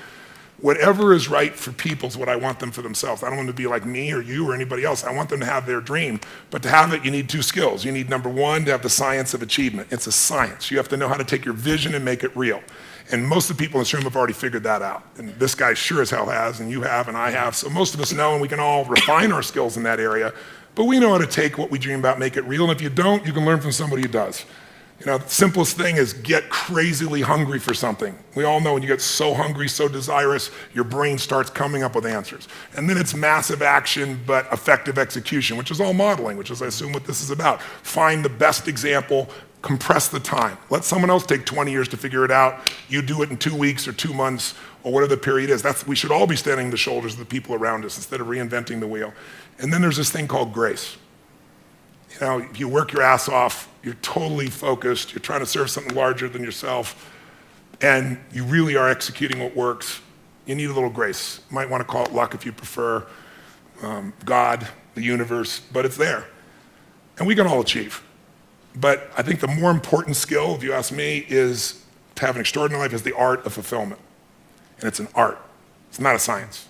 Whatever is right for people is what I want them for themselves. I don't want them to be like me or you or anybody else. I want them to have their dream. But to have it, you need two skills. You need, number one, to have the science of achievement. It's a science. You have to know how to take your vision and make it real. And most of the people in this room have already figured that out. And this guy sure as hell has, and you have, and I have. So most of us know, and we can all refine our skills in that area. But we know how to take what we dream about, make it real. And if you don't, you can learn from somebody who does. The simplest thing is get crazily hungry for something. We all know when you get so hungry, so desirous, your brain starts coming up with answers. And then it's massive action, but effective execution, which is all modeling, which is, I assume, what this is about. Find the best example, compress the time. Let someone else take 20 years to figure it out. You do it in 2 weeks or 2 months or whatever the period is. We should all be standing on the shoulders of the people around us instead of reinventing the wheel. And then there's this thing called grace. If you work your ass off, you're totally focused, you're trying to serve something larger than yourself, and you really are executing what works, you need a little grace. You might want to call it luck if you prefer, God, the universe, but it's there. And we can all achieve. But I think the more important skill, if you ask me, is to have an extraordinary life is the art of fulfillment. And it's an art. It's not a science.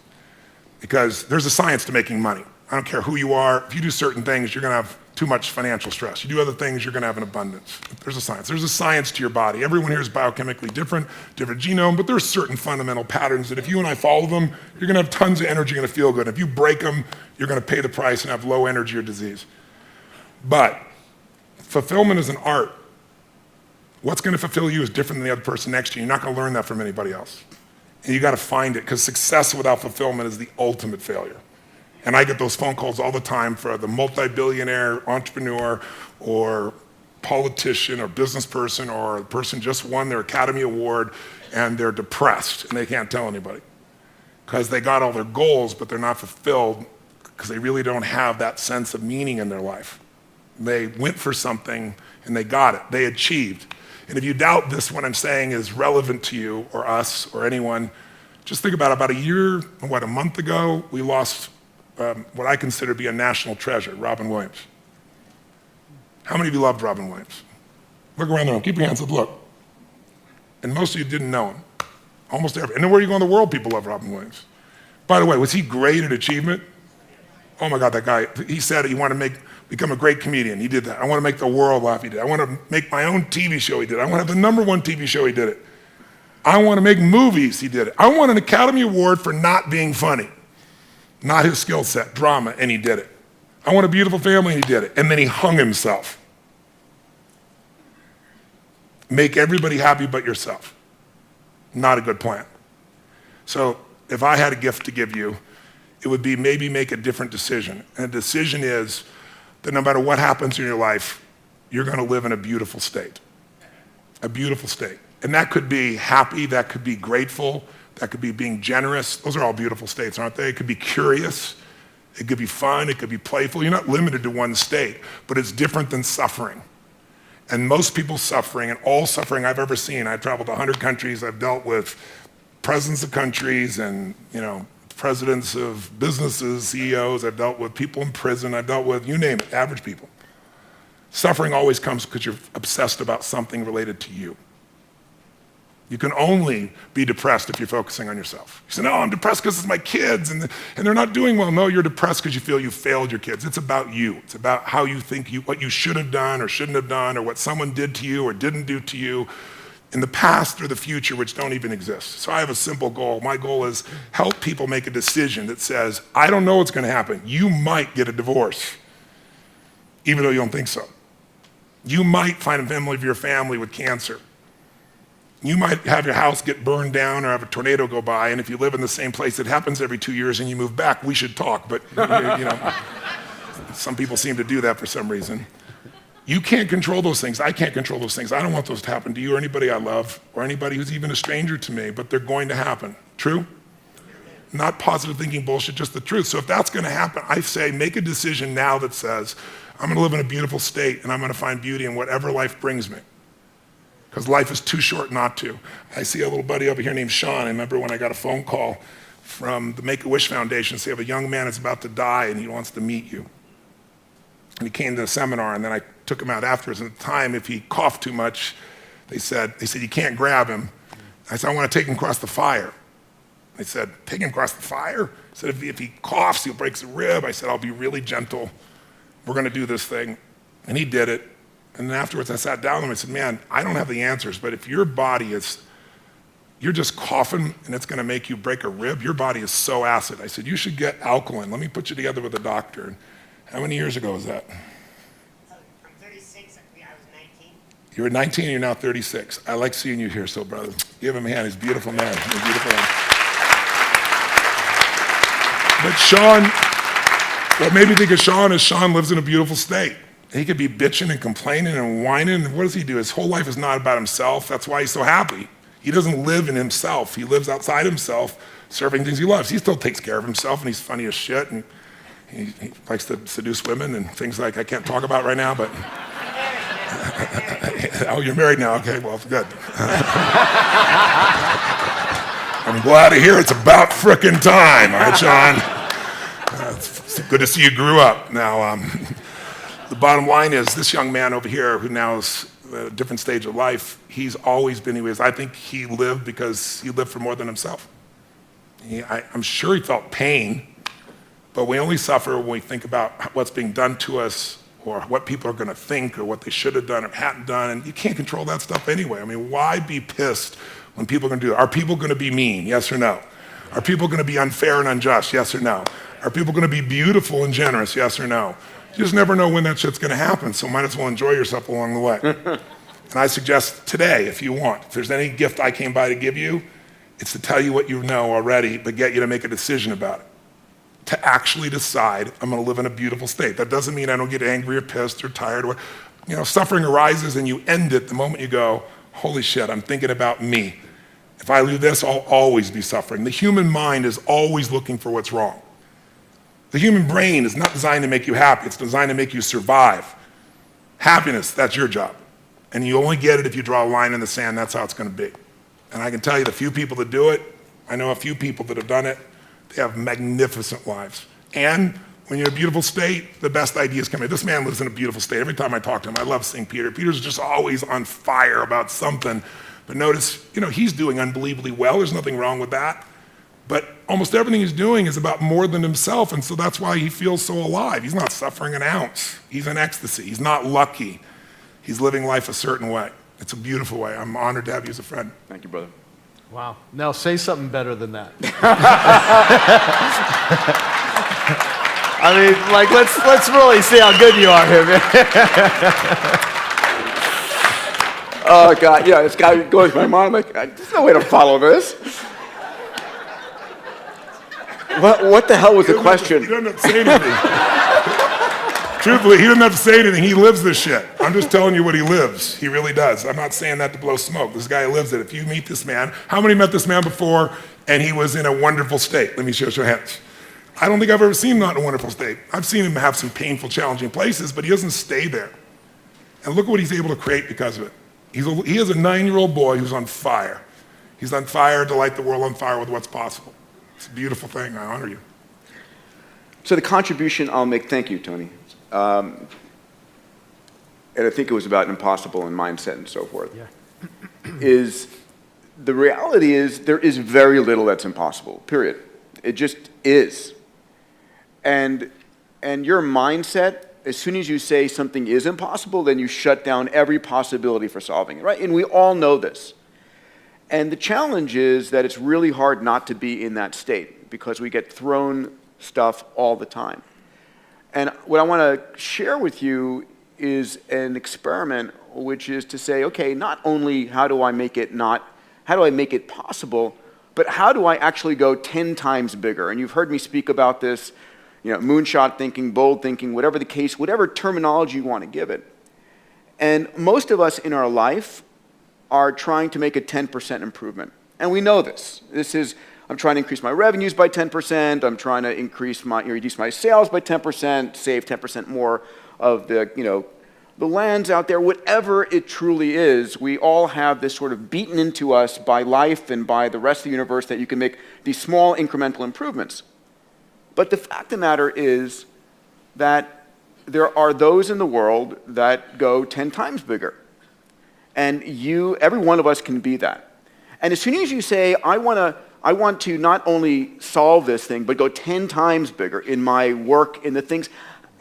Because there's a science to making money. I don't care who you are. If you do certain things, you're going to have too much financial stress. You do other things, you're going to have an abundance. There's a science. There's a science to your body. Everyone here is biochemically different genome, but there's certain fundamental patterns that if you and I follow them, you're going to have tons of energy, you're going to feel good. If you break them, you're going to pay the price and have low energy or disease. But fulfillment is an art. What's going to fulfill you is different than the other person next to you. You're not going to learn that from anybody else. And you got to find it, because success without fulfillment is the ultimate failure. And I get those phone calls all the time for the multi-billionaire entrepreneur or politician or business person or a person just won their Academy Award and they're depressed and they can't tell anybody because they got all their goals, but they're not fulfilled because they really don't have that sense of meaning in their life. They went for something and they got it. They achieved. And if you doubt this, what I'm saying is relevant to you or us or anyone, just think about a month ago, we lost what I consider to be a national treasure, Robin Williams. How many of you loved Robin Williams? Look around the room, keep your hands up, look. And most of you didn't know him, almost every. And where you go in the world, people love Robin Williams. By the way, was he great at achievement? Oh my God, that guy, he said he wanted to become a great comedian, he did that. I want to make the world laugh, he did. I want to make my own TV show, he did. I want to have the #1 TV show, he did it. I want to make movies, he did it. I want an Academy Award for not being funny. Not his skill set, drama, and he did it. I want a beautiful family, and he did it. And then he hung himself. Make everybody happy but yourself. Not a good plan. So if I had a gift to give you, it would be maybe make a different decision. And the decision is that no matter what happens in your life, you're going to live in a beautiful state. A beautiful state. And that could be happy, that could be grateful, that could be being generous. Those are all beautiful states, aren't they? It could be curious. It could be fun, it could be playful. You're not limited to one state, but it's different than suffering. And most people's suffering, and all suffering I've ever seen, I've traveled to 100 countries, I've dealt with presidents of countries and, presidents of businesses, CEOs, I've dealt with people in prison, I've dealt with, you name it, average people. Suffering always comes because you're obsessed about something related to you. You can only be depressed if you're focusing on yourself. You say, no, I'm depressed because it's my kids and they're not doing well. No, you're depressed because you feel you failed your kids. It's about you. It's about how you think what you should have done or shouldn't have done, or what someone did to you or didn't do to you in the past or the future, which don't even exist. So I have a simple goal. My goal is help people make a decision that says, I don't know what's going to happen. You might get a divorce, even though you don't think so. You might find a member of your family with cancer. You might have your house get burned down or have a tornado go by, and if you live in the same place, it happens every 2 years and you move back, we should talk, but some people seem to do that for some reason. You can't control those things. I can't control those things. I don't want those to happen to you or anybody I love or anybody who's even a stranger to me, but they're going to happen. True? Not positive thinking bullshit, just the truth. So if that's going to happen, I say make a decision now that says, I'm going to live in a beautiful state and I'm going to find beauty in whatever life brings me. Because life is too short not to. I see a little buddy over here named Sean. I remember when I got a phone call from the Make-A-Wish Foundation saying, a young man is about to die and he wants to meet you. And he came to a seminar, and then I took him out afterwards. And at the time, if he coughed too much, they said you can't grab him. I said, I want to take him across the fire. They said, take him across the fire? I said, if he coughs, he'll break a rib. I said, I'll be really gentle. We're going to do this thing. And he did it. And then afterwards, I sat down with him and said, man, I don't have the answers, but if your body you're just coughing and it's going to make you break a rib, your body is so acid. I said, you should get alkaline. Let me put you together with a doctor. And how many years ago was that? I'm 36. I was 19. You were 19 and you're now 36. I like seeing you here, so brother. Give him a hand. He's a beautiful man. He's a beautiful man. But Sean, what made me think of Sean is Sean lives in a beautiful state. He could be bitching and complaining and whining, and what does he do? His whole life is not about himself. That's why he's so happy. He doesn't live in himself. He lives outside himself, serving things he loves. He still takes care of himself, and he's funny as shit, and he likes to seduce women and things like I can't talk about right now, but... Oh, you're married now? Okay, well, good. I'm glad to hear it's about frickin' time, all right, Sean? It's good to see you grew up. Now, the bottom line is this young man over here who now is at a different stage of life, he's always been who he is. I think he lived because he lived for more than himself. I'm sure he felt pain, but we only suffer when we think about what's being done to us or what people are going to think or what they should have done or hadn't done, and you can't control that stuff anyway. I mean, why be pissed when people are going to do it? Are people going to be mean? Yes or no? Are people going to be unfair and unjust? Yes or no? Are people going to be beautiful and generous? Yes or no? You just never know when that shit's going to happen, so might as well enjoy yourself along the way. And I suggest today, if you want, if there's any gift I came by to give you, it's to tell you what you know already, but get you to make a decision about it. To actually decide, I'm going to live in a beautiful state. That doesn't mean I don't get angry or pissed or tired. Suffering arises and you end it the moment you go, holy shit, I'm thinking about me. If I do this, I'll always be suffering. The human mind is always looking for what's wrong. The human brain is not designed to make you happy. It's designed to make you survive. Happiness, that's your job. And you only get it if you draw a line in the sand. That's how it's going to be. And I can tell you the few people that do it, I know a few people that have done it, they have magnificent lives. And when you're in a beautiful state, the best ideas come in. This man lives in a beautiful state. Every time I talk to him, I love seeing Peter. Peter's just always on fire about something. But notice, he's doing unbelievably well. There's nothing wrong with that. But almost everything he's doing is about more than himself, and so that's why he feels so alive. He's not suffering an ounce. He's in ecstasy. He's not lucky. He's living life a certain way. It's a beautiful way. I'm honored to have you as a friend. Thank you, brother. Wow. Now say something better than that. I mean, let's really see how good you are here, man. Oh, God, yeah, this guy goes through my mind like, there's no way to follow this. What the hell was the question? He doesn't have to say anything. Truthfully, he doesn't have to say anything. He lives this shit. I'm just telling you what he lives. He really does. I'm not saying that to blow smoke. This guy lives it. If you meet this man, how many met this man before and he was in a wonderful state? Let me show your hands. I don't think I've ever seen him not in a wonderful state. I've seen him have some painful, challenging places, but he doesn't stay there. And look what he's able to create because of it. He is a 9-year-old boy who's on fire. He's on fire to light the world on fire with what's possible. It's a beautiful thing. I honor you. So the contribution I'll make, thank you, Tony. And I think it was about impossible and mindset and so forth, is the reality is there is very little that's impossible, period. It just is. And your mindset, as soon as you say something is impossible, then you shut down every possibility for solving it, right? And we all know this. And the challenge is that it's really hard not to be in that state because we get thrown stuff all the time. And what I want to share with you is an experiment, which is to say, okay, not only how do I make it possible, but how do I actually go 10 times bigger? And you've heard me speak about this, moonshot thinking, bold thinking, whatever the case, whatever terminology you want to give it. And most of us in our life are trying to make a 10% improvement. And we know this. I'm trying to increase my revenues by 10%. I'm trying to reduce my sales by 10%, save 10% more of the lands out there. Whatever it truly is, we all have this sort of beaten into us by life and by the rest of the universe that you can make these small incremental improvements. But the fact of the matter is that there are those in the world that go 10 times bigger. And every one of us can be that. And as soon as you say, I want to not only solve this thing, but go 10 times bigger in my work, in the things,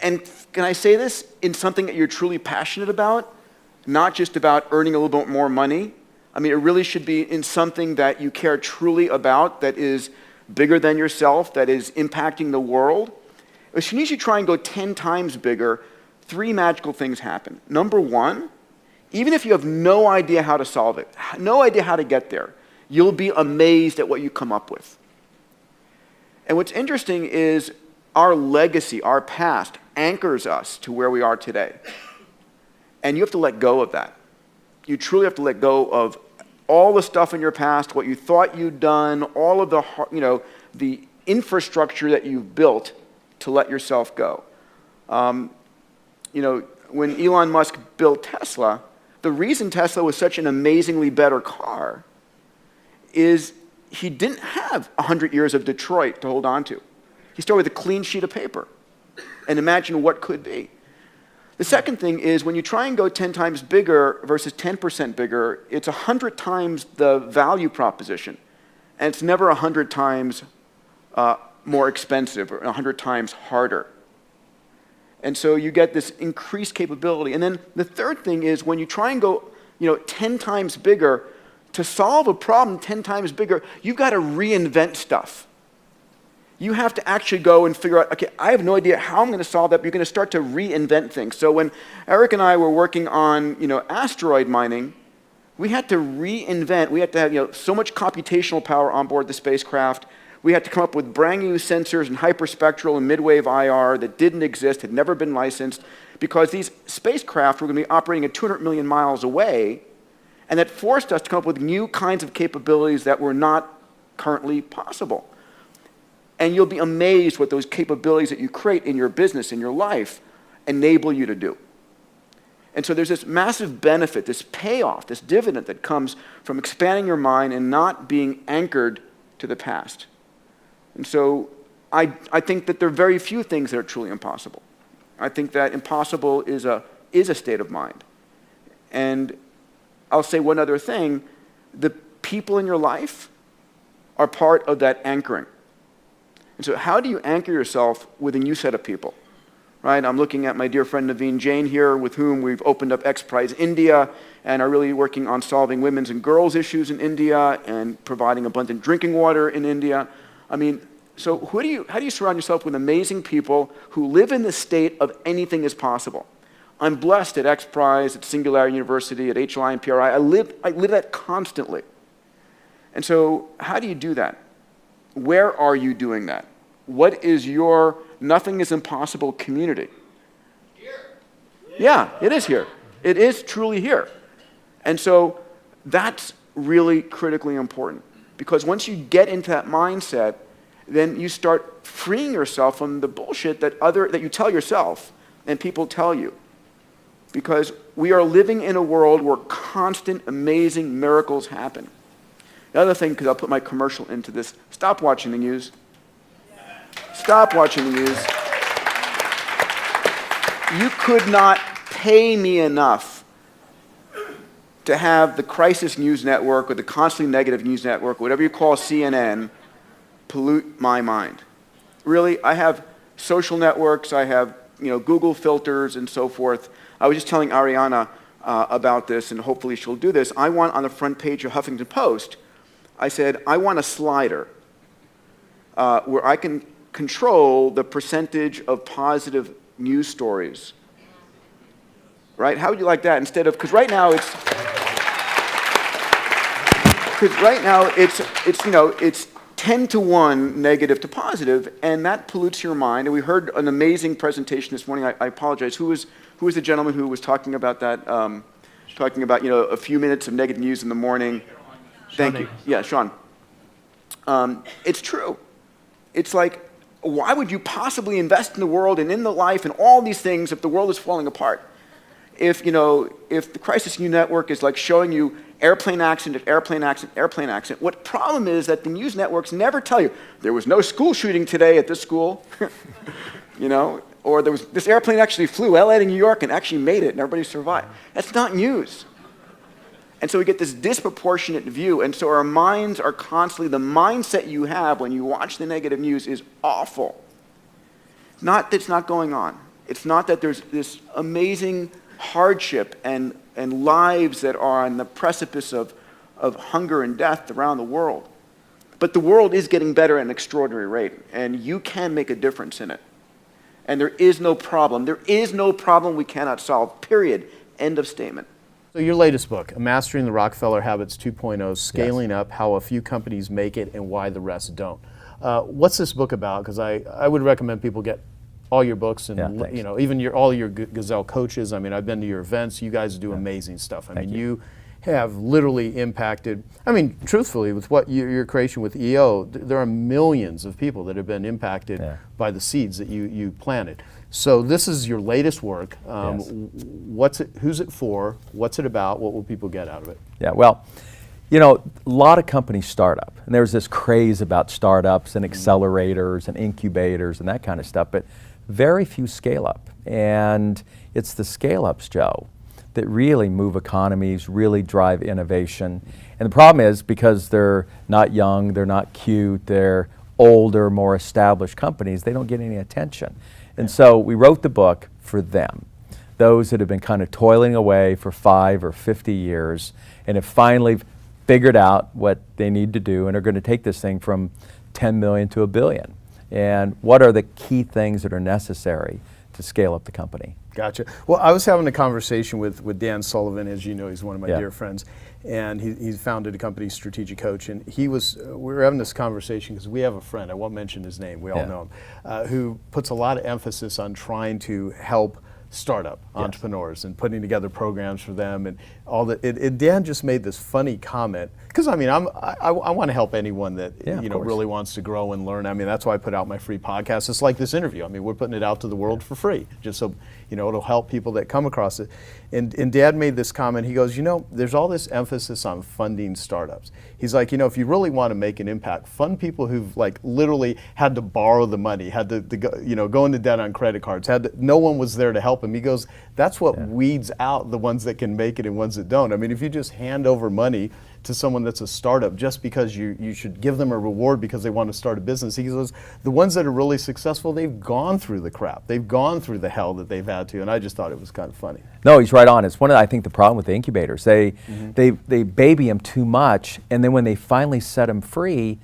and can I say this, in something that you're truly passionate about, not just about earning a little bit more money. I mean, it really should be in something that you care truly about, that is bigger than yourself, that is impacting the world. As soon as you try and go 10 times bigger, 3 magical things happen. Number one, even if you have no idea how to solve it, no idea how to get there, you'll be amazed at what you come up with. And what's interesting is our legacy, our past, anchors us to where we are today. And you have to let go of that. You truly have to let go of all the stuff in your past, what you thought you'd done, all of the infrastructure that you've built to let yourself go. When Elon Musk built Tesla, the reason Tesla was such an amazingly better car is he didn't have 100 years of Detroit to hold on to. He started with a clean sheet of paper. And imagine what could be. The second thing is when you try and go 10 times bigger versus 10% bigger, it's 100 times the value proposition. And it's never 100 times more expensive or 100 times harder. And so you get this increased capability. And then the third thing is when you try and go 10 times bigger, to solve a problem 10 times bigger, you've got to reinvent stuff. You have to actually go and figure out, okay, I have no idea how I'm going to solve that, but you're going to start to reinvent things. So when Eric and I were working on, asteroid mining, we had to reinvent. We had to have, so much computational power on board the spacecraft. We had to come up with brand new sensors and hyperspectral and midwave IR that didn't exist, had never been licensed, because these spacecraft were going to be operating at 200 million miles away, and that forced us to come up with new kinds of capabilities that were not currently possible. And you'll be amazed what those capabilities that you create in your business, in your life, enable you to do. And so there's this massive benefit, this payoff, this dividend that comes from expanding your mind and not being anchored to the past. And so I think that there are very few things that are truly impossible. I think that impossible is a state of mind. And I'll say one other thing. The people in your life are part of that anchoring. And so how do you anchor yourself with a new set of people? Right? I'm looking at my dear friend Naveen Jain here, with whom we've opened up X Prize India and are really working on solving women's and girls' issues in India and providing abundant drinking water in India. I mean, so how do you surround yourself with amazing people who live in the state of anything is possible? I'm blessed at X Prize, at Singularity University, at HLI and PRI. I live that constantly. And so how do you do that? Where are you doing that? What is your nothing is impossible community? Here. Yeah, it is here. It is truly here. And so that's really critically important, because once you get into that mindset then you start freeing yourself from the bullshit that you tell yourself and people tell you. Because we are living in a world where constant, amazing miracles happen. The other thing, because I'll put my commercial into this, stop watching the news. Stop watching the news. You could not pay me enough to have the crisis news network or the constantly negative news network, whatever you call CNN, pollute my mind. Really, I have social networks, I have Google filters and so forth. I was just telling Ariana about this, and hopefully she'll do this. I want on the front page of Huffington Post, I said, I want a slider where I can control the percentage of positive news stories. Right? How would you like that instead of, because right now it's 10 to 1 negative to positive, and that pollutes your mind. And we heard an amazing presentation this morning. I apologize. Who was the gentleman who was talking about that? Talking about a few minutes of negative news in the morning. Thank you. Yeah, Sean. It's true. It's like, why would you possibly invest in the world and in the life and all these things if the world is falling apart? If the crisis news network is like showing you airplane accident, airplane accident, airplane accident, what problem is that the news networks never tell you there was no school shooting today at this school, or this airplane actually flew LA to New York and actually made it and everybody survived. That's not news. And so we get this disproportionate view, and so our minds are constantly, the mindset you have when you watch the negative news is awful. Not that it's not going on. It's not that there's this amazing hardship and lives that are on the precipice of hunger and death around the world. But the world is getting better at an extraordinary rate, and you can make a difference in it. And there is no problem. There is no problem we cannot solve, period. End of statement. So your latest book, Mastering the Rockefeller Habits 2.0, Scaling Up, How a Few Companies Make It and Why the Rest Don't. What's this book about? Because I would recommend people get all your books and even all your Gazelle coaches. I mean, I've been to your events. You guys do amazing stuff. I mean, you have literally impacted, truthfully, with what your creation with EO, there are millions of people that have been impacted by the seeds that you planted. So this is your latest work. Who's it for? What's it about? What will people get out of it? Yeah, well, a lot of companies start up, and there's this craze about startups and accelerators and incubators and that kind of stuff, but very few scale up. And it's the scale ups, Joe, that really move economies, really drive innovation. And the problem is, because they're not young, they're not cute, they're older, more established companies, they don't get any attention. And so we wrote the book for them, those that have been kind of toiling away for 5 or 50 years and have finally figured out what they need to do and are going to take this thing from 10 million to $1 billion. And what are the key things that are necessary to scale up the company? Gotcha. Well, I was having a conversation with Dan Sullivan, as you know, he's one of my dear friends, and he founded a company, Strategic Coach, and we were having this conversation because we have a friend, I won't mention his name, we all know him, who puts a lot of emphasis on trying to help startup entrepreneurs and putting together programs for them and all that. Dan just made this funny comment because I want to help anyone that really wants to grow and learn. That's why I put out my free podcast. It's like this interview. We're putting it out to the world for free, just so it'll help people that come across it. And Dad made this comment. He goes, there's all this emphasis on funding startups. He's like, if you really want to make an impact, fund people who've literally had to borrow the money, had to go into debt on credit cards, no one was there to help him. He goes, that's what weeds out the ones that can make it and ones that don't. If you just hand over money to someone that's a startup just because you should give them a reward because they want to start a business. He goes, the ones that are really successful, they've gone through the crap. They've gone through the hell that they've had to, and I just thought it was kind of funny. No, he's right on. It's I think the problem with the incubators. They baby them too much, and then when they finally set them free,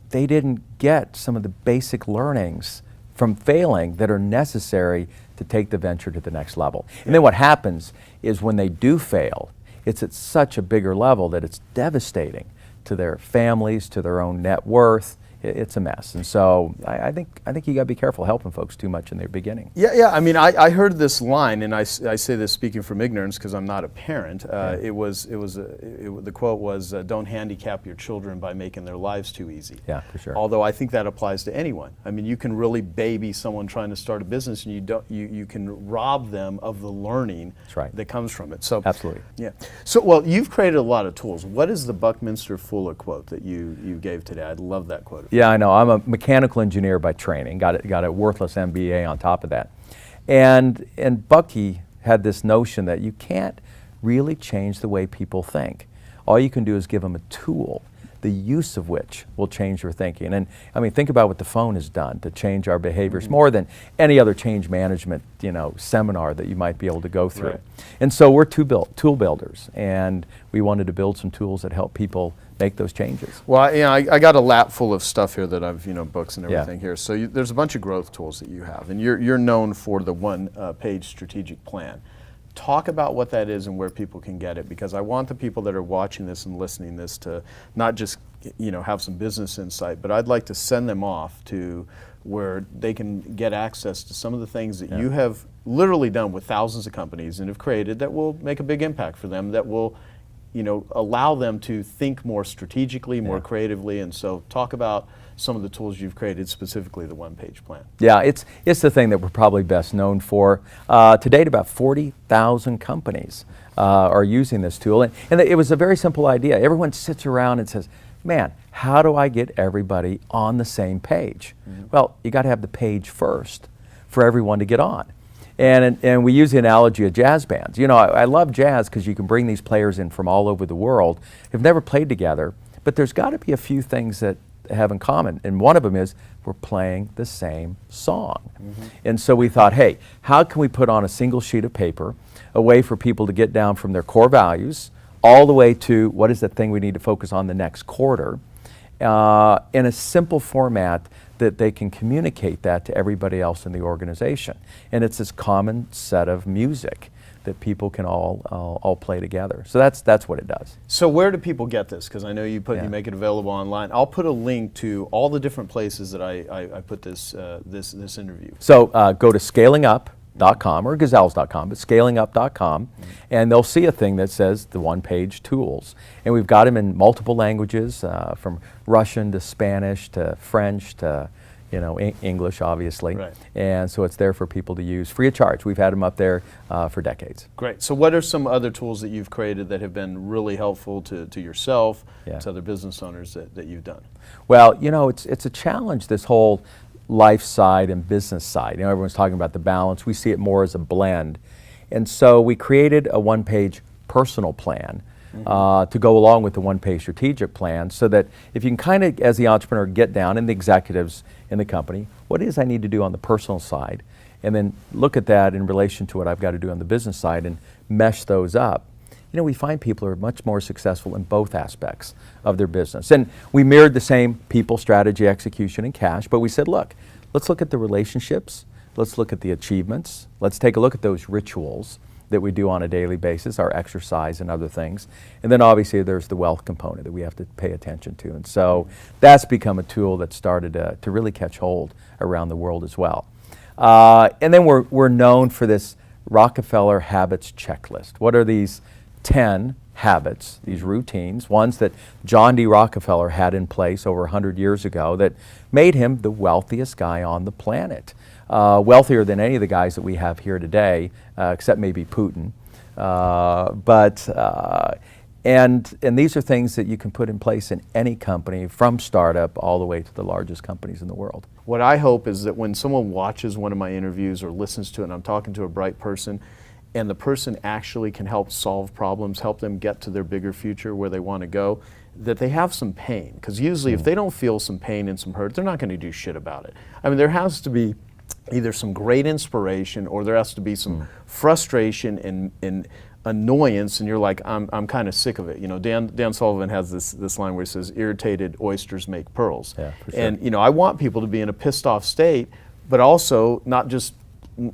they didn't get some of the basic learnings from failing that are necessary to take the venture to the next level. And then what happens is when they do fail, it's at such a bigger level that it's devastating to their families, to their own net worth. it's a mess. And so I think you got to be careful helping folks too much in their beginning. Yeah. I mean, I heard this line, and I say this speaking from ignorance because I'm not a parent. The quote was, "Don't handicap your children by making their lives too easy." Yeah, for sure. Although I think that applies to anyone. I mean, you can really baby someone trying to start a business, and you can rob them of the learning that comes from it. So absolutely. Yeah. So well, you've created a lot of tools. What is the Buckminster Fuller quote that you gave today? I love that quote. Yeah, I know. I'm a mechanical engineer by training. Got a worthless MBA on top of that. And Bucky had this notion that you can't really change the way people think. All you can do is give them a tool, the use of which will change your thinking. And I mean, think about what the phone has done to change our behaviors more than any other change management, seminar that you might be able to go through. Right. And so we're tool builders, and we wanted to build some tools that help people make those changes. Well, I got a lap full of stuff here that I've, books and everything here. So there's a bunch of growth tools that you have, and you're known for the one-page strategic plan. Talk about what that is and where people can get it, because I want the people that are watching this and listening this to not just have some business insight, but I'd like to send them off to where they can get access to some of the things that you have literally done with thousands of companies and have created that will make a big impact for them, that will allow them to think more strategically, more creatively. And so talk about some of the tools you've created, specifically the one-page plan. Yeah, it's the thing that we're probably best known for. To date, about 40,000 companies are using this tool. And it was a very simple idea. Everyone sits around and says, man, how do I get everybody on the same page? Well, you got to have the page first for everyone to get on. And we use the analogy of jazz bands. I love jazz because you can bring these players in from all over the world who've never played together, but there's got to be a few things that have in common. And one of them is we're playing the same song. And so we thought, hey, how can we put on a single sheet of paper a way for people to get down from their core values all the way to what is the thing we need to focus on the next quarter in a simple format that they can communicate that to everybody else in the organization. And it's this common set of music that people can all play together. So that's what it does. So where do people get this? Because I know you make it available online. I'll put a link to all the different places that I put this interview. So go to scalingup.com or gazelles.com, but scalingup.com, and they'll see a thing that says the one-page tools. And we've got them in multiple languages, from Russian to Spanish to French to English, obviously. Right. And so it's there for people to use free of charge. We've had them up there for decades. Great. So what are some other tools that you've created that have been really helpful to yourself, to other business owners that you've done? Well, it's a challenge, this whole life side and business side. Everyone's talking about the balance. We see it more as a blend. And so we created a one-page personal plan to go along with the one-page strategic plan, so that if you can kind of, as the entrepreneur, get down, and the executives in the company, what it is I need to do on the personal side, and then look at that in relation to what I've got to do on the business side and mesh those up. We find people are much more successful in both aspects of their business. And we mirrored the same people, strategy, execution, and cash, but we said, look, let's look at the relationships, let's look at the achievements, let's take a look at those rituals that we do on a daily basis, our exercise and other things. And then obviously there's the wealth component that we have to pay attention to. And so that's become a tool that started to really catch hold around the world as well. And then we're known for this Rockefeller habits checklist. What are these 10 habits, these routines, ones that John D. Rockefeller had in place over 100 years ago that made him the wealthiest guy on the planet? Wealthier than any of the guys that we have here today, except maybe Putin. And these are things that you can put in place in any company, from startup all the way to the largest companies in the world. What I hope is that when someone watches one of my interviews or listens to it, and I'm talking to a bright person, and the person actually can help solve problems, help them get to their bigger future where they want to go, that they have some pain. Because usually if they don't feel some pain and some hurt, they're not going to do shit about it. I mean, there has to be either some great inspiration, or there has to be some frustration and annoyance, and you're like, I'm kind of sick of it. Dan Sullivan has this line where he says, irritated oysters make pearls. Yeah, for sure. And I want people to be in a pissed off state, but also not just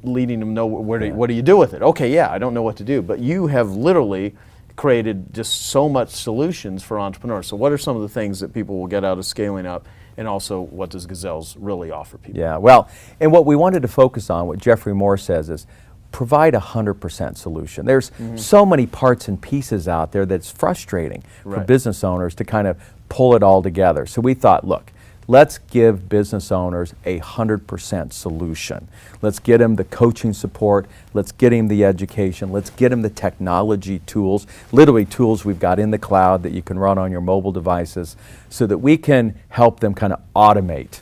leading them know what do you do with it. Okay, yeah, I don't know what to do, but you have literally created just so much solutions for entrepreneurs. So what are some of the things that people will get out of Scaling Up and also what does Gazelles really offer people? Yeah, well, and what we wanted to focus on, what Jeffrey Moore says is, provide 100% solution. There's so many parts and pieces out there that's frustrating for Right. business owners to kind of pull it all together. So we thought, look, let's give business owners 100% solution. Let's get them the coaching support. Let's get them the education. Let's get them the technology tools, literally tools we've got in the cloud that you can run on your mobile devices, so that we can help them kind of automate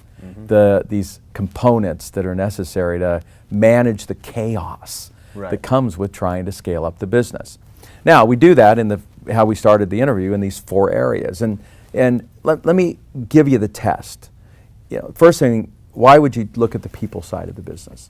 these components that are necessary to manage the chaos Right. that comes with trying to scale up the business. Now, we do that in how we started the interview in these 4 areas. And let me give you the test. First thing, why would you look at the people side of the business?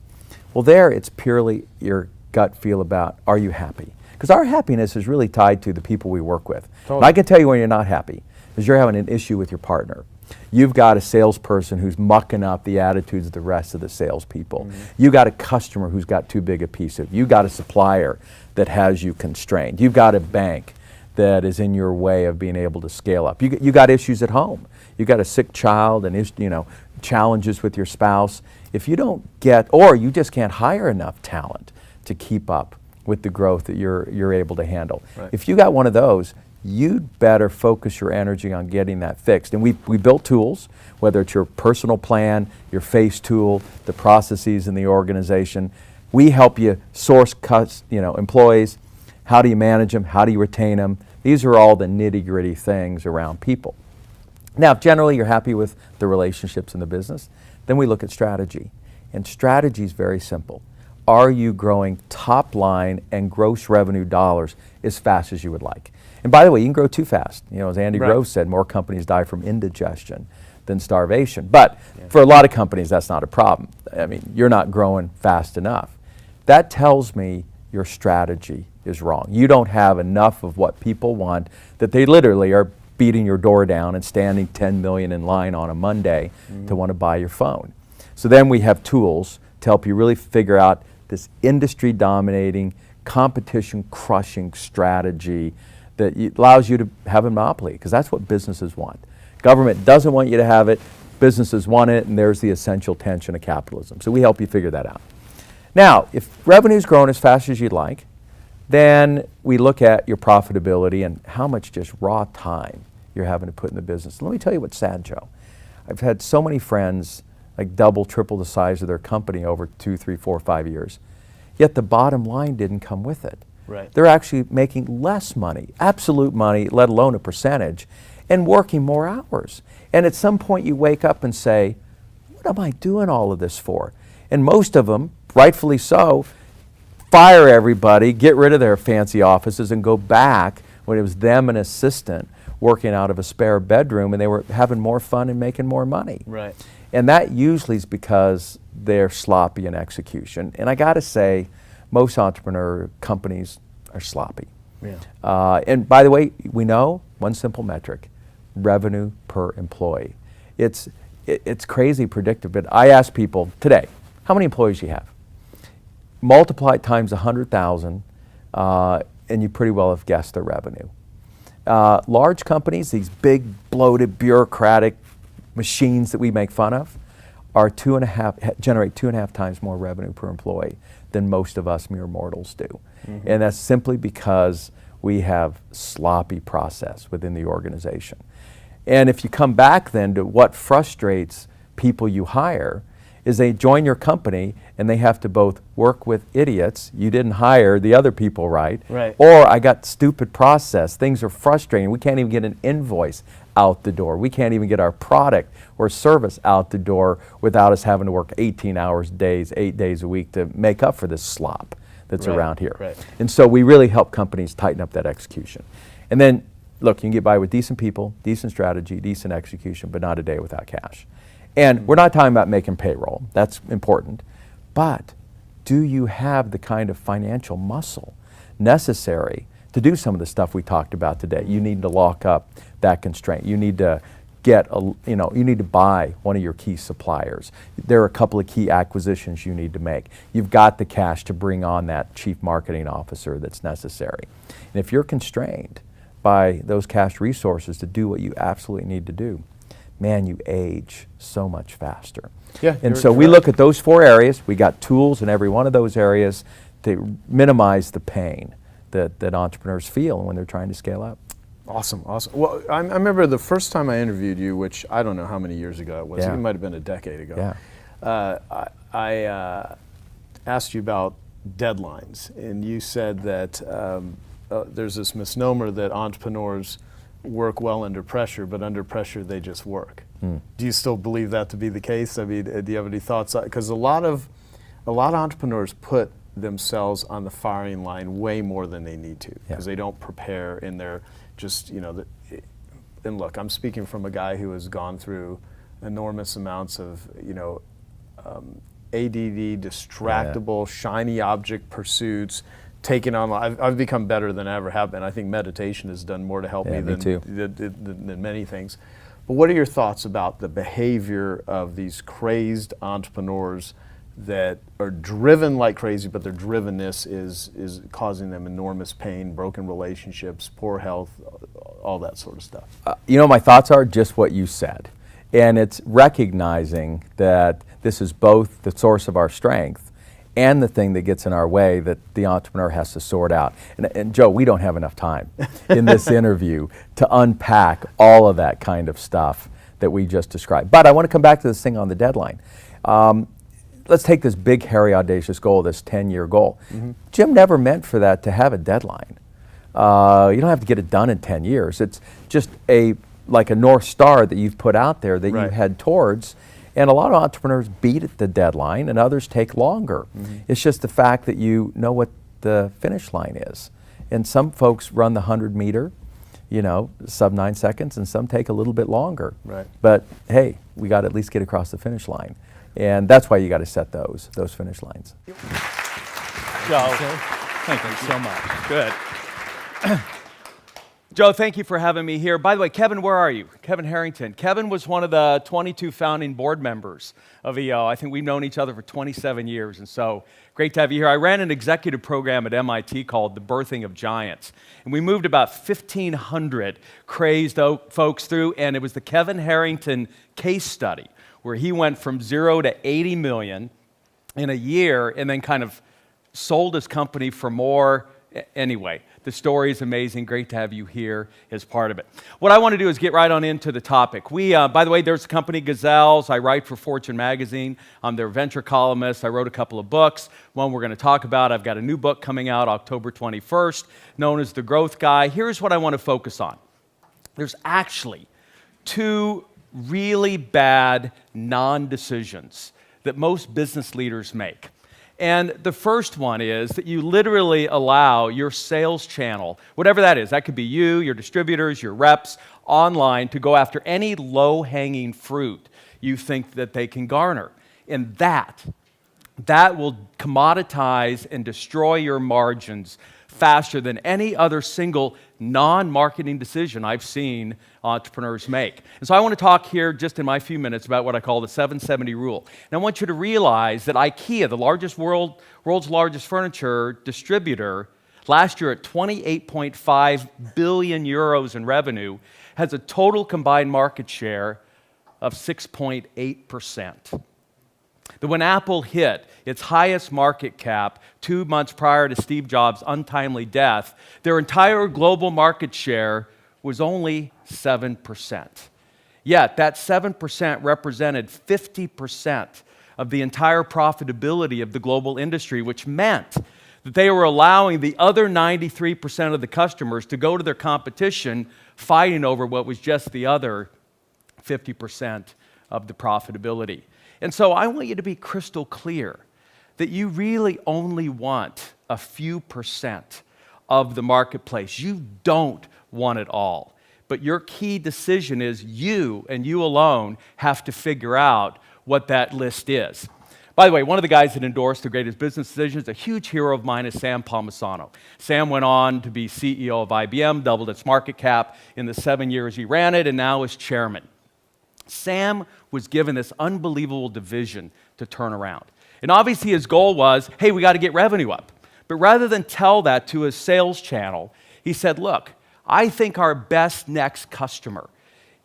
Well, there it's purely your gut feel about, are you happy? Because our happiness is really tied to the people we work with. And I can tell you when you're not happy, is you're having an issue with your partner. You've got a salesperson who's mucking up the attitudes of the rest of the salespeople. You got a customer who's got too big a piece of you. You got a supplier that has you constrained. You've got a bank that is in your way of being able to scale up. You got issues at home. You got a sick child and challenges with your spouse. If you don't get, or you just can't hire enough talent to keep up with the growth that you're able to handle. Right. If you got one of those, you'd better focus your energy on getting that fixed. And we built tools, whether it's your personal plan, your FACE tool, the processes in the organization. We help you source employees. How do you manage them? How do you retain them? These are all the nitty-gritty things around people. Now, if generally you're happy with the relationships in the business, then we look at strategy. And strategy is very simple. Are you growing top line and gross revenue dollars as fast as you would like? And by the way, you can grow too fast. As Andy Grove said, more companies die from indigestion than starvation. But for a lot of companies, that's not a problem. I mean, you're not growing fast enough. That tells me your strategy is wrong. You don't have enough of what people want, that they literally are beating your door down and standing 10 million in line on a Monday to want to buy your phone. So then we have tools to help you really figure out this industry-dominating, competition-crushing strategy that allows you to have a monopoly, because that's what businesses want. Government doesn't want you to have it, businesses want it, and there's the essential tension of capitalism. So we help you figure that out. Now, if revenue's growing as fast as you'd like, then we look at your profitability and how much just raw time you're having to put in the business. Let me tell you what's sad, Joe. I've had so many friends like double, triple the size of their company over 2, 3, 4, 5 years, yet the bottom line didn't come with it. Right. They're actually making less money, absolute money, let alone a percentage, and working more hours. And at some point you wake up and say, what am I doing all of this for? And most of them, rightfully so, fire everybody, get rid of their fancy offices, and go back when it was them and an assistant working out of a spare bedroom, and they were having more fun and making more money. Right. And that usually is because they're sloppy in execution. And I got to say, most entrepreneur companies are sloppy. Yeah. And by the way, we know one simple metric: revenue per employee. It's crazy predictive, but I ask people today, how many employees do you have? Multiply it times 100,000, and you pretty well have guessed their revenue. Large companies, these big, bloated, bureaucratic machines that we make fun of, generate 2.5 times more revenue per employee than most of us mere mortals do. And that's simply because we have sloppy process within the organization. And if you come back then to what frustrates people you hire, is they join your company and they have to both work with idiots, you didn't hire the other people right, or I got stupid process, things are frustrating, we can't even get an invoice out the door, we can't even get our product or service out the door without us having to work 18 hours days, 8 days a week to make up for this slop that's around here. And so we really help companies tighten up that execution. And then, look, you can get by with decent people, decent strategy, decent execution, but not a day without cash. And we're not talking about making payroll, that's important, but do you have the kind of financial muscle necessary to do some of the stuff we talked about today? You need to lock up that constraint. You need to you need to buy one of your key suppliers. There are a couple of key acquisitions you need to make. You've got the cash to bring on that chief marketing officer that's necessary. And if you're constrained by those cash resources to do what you absolutely need to do, man, you age so much faster. Yeah, And you're so we correct. look at those 4 areas. We got tools in every one of those areas to minimize the pain that entrepreneurs feel when they're trying to scale up. Awesome. Well, I remember the first time I interviewed you, which I don't know how many years ago it was. Yeah. It might have been a decade ago. Yeah. I asked you about deadlines, and you said that there's this misnomer that entrepreneurs work well under pressure, but under pressure they just work. Do you still believe that to be the case? I mean, do you have any thoughts? Because a lot of entrepreneurs put themselves on the firing line way more than they need to, because they don't prepare, and they're just, and look, I'm speaking from a guy who has gone through enormous amounts of, ADD, distractible, shiny object pursuits, taking on. I've become better than I ever have been. I think meditation has done more to help me than many things. But what are your thoughts about the behavior of these crazed entrepreneurs that are driven like crazy, but their drivenness is causing them enormous pain, broken relationships, poor health, all that sort of stuff? My thoughts are just what you said. And it's recognizing that this is both the source of our strength and the thing that gets in our way that the entrepreneur has to sort out. And Joe, we don't have enough time in this interview to unpack all of that kind of stuff that we just described. But I want to come back to this thing on the deadline. Let's take this big, hairy, audacious goal, this 10-year goal. Jim never meant for that to have a deadline. You don't have to get it done in 10 years. It's just like a North Star that you've put out there that you head towards. And a lot of entrepreneurs beat the deadline and others take longer. It's just the fact that you know what the finish line is. And some folks run the 100-meter, sub 9 seconds, and some take a little bit longer. But hey, we got to at least get across the finish line. And that's why you got to set those finish lines. Joe, thank you so much. Good. Joe, thank you for having me here. By the way, Kevin, where are you? Kevin Harrington. Kevin was one of the 22 founding board members of EO. I think we've known each other for 27 years, and so great to have you here. I ran an executive program at MIT called The Birthing of Giants, and we moved about 1,500 crazed folks through, and it was the Kevin Harrington case study where he went from 0 to 80 million in a year and then kind of sold his company for more. Anyway, the story is amazing. Great to have you here as part of it. What I want to do is get right on into the topic. By the way, there's a company, Gazelles. I write for Fortune magazine. I'm their venture columnist. I wrote a couple of books. One we're going to talk about. I've got a new book coming out October 21st, known as The Growth Guy. Here's what I want to focus on. There's actually 2 really bad non-decisions that most business leaders make. And the first one is that you literally allow your sales channel, whatever that is, that could be you, your distributors, your reps, online, to go after any low-hanging fruit you think that they can garner. And that will commoditize and destroy your margins faster than any other single non-marketing decision I've seen entrepreneurs make. And so I want to talk here just in my few minutes about what I call the 770 rule. And I want you to realize that IKEA, the world's largest furniture distributor, last year at 28.5 billion euros in revenue, has a total combined market share of 6.8%. That when Apple hit its highest market cap 2 months prior to Steve Jobs' untimely death, their entire global market share was only 7%. Yet that 7% represented 50% of the entire profitability of the global industry, which meant that they were allowing the other 93% of the customers to go to their competition fighting over what was just the other 50% of the profitability. And so I want you to be crystal clear that you really only want a few percent of the marketplace. You don't want it all. But your key decision is you and you alone have to figure out what that list is. By the way, one of the guys that endorsed the greatest business decisions, a huge hero of mine, is Sam Palmisano. Sam went on to be CEO of IBM, doubled its market cap in the 7 years he ran it, and now is chairman. Sam was given this unbelievable division to turn around. And obviously his goal was, hey, we got to get revenue up. But rather than tell that to his sales channel, he said, look, I think our best next customer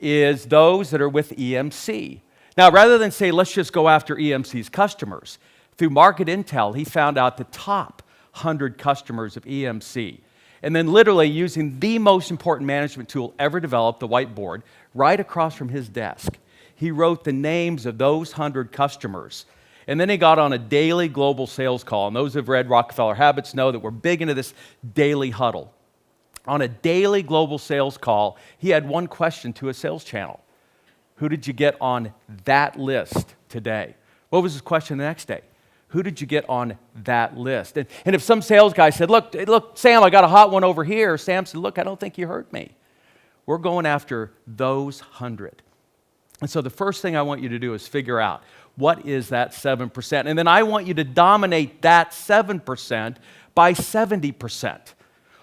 is those that are with EMC. Now, rather than say, let's just go after EMC's customers, through market intel, he found out the top 100 customers of EMC. And then literally using the most important management tool ever developed, the whiteboard, right across from his desk, he wrote the names of those 100 customers. And then he got on a daily global sales call. And those who have read Rockefeller Habits know that we're big into this daily huddle. On a daily global sales call, he had one question to his sales channel. Who did you get on that list today? What was his question the next day? Who did you get on that list? And if some sales guy said, look, Sam, I got a hot one over here. Sam said, look, I don't think you heard me. We're going after those 100. And so the first thing I want you to do is figure out what is that 7%. And then I want you to dominate that 7% by 70%.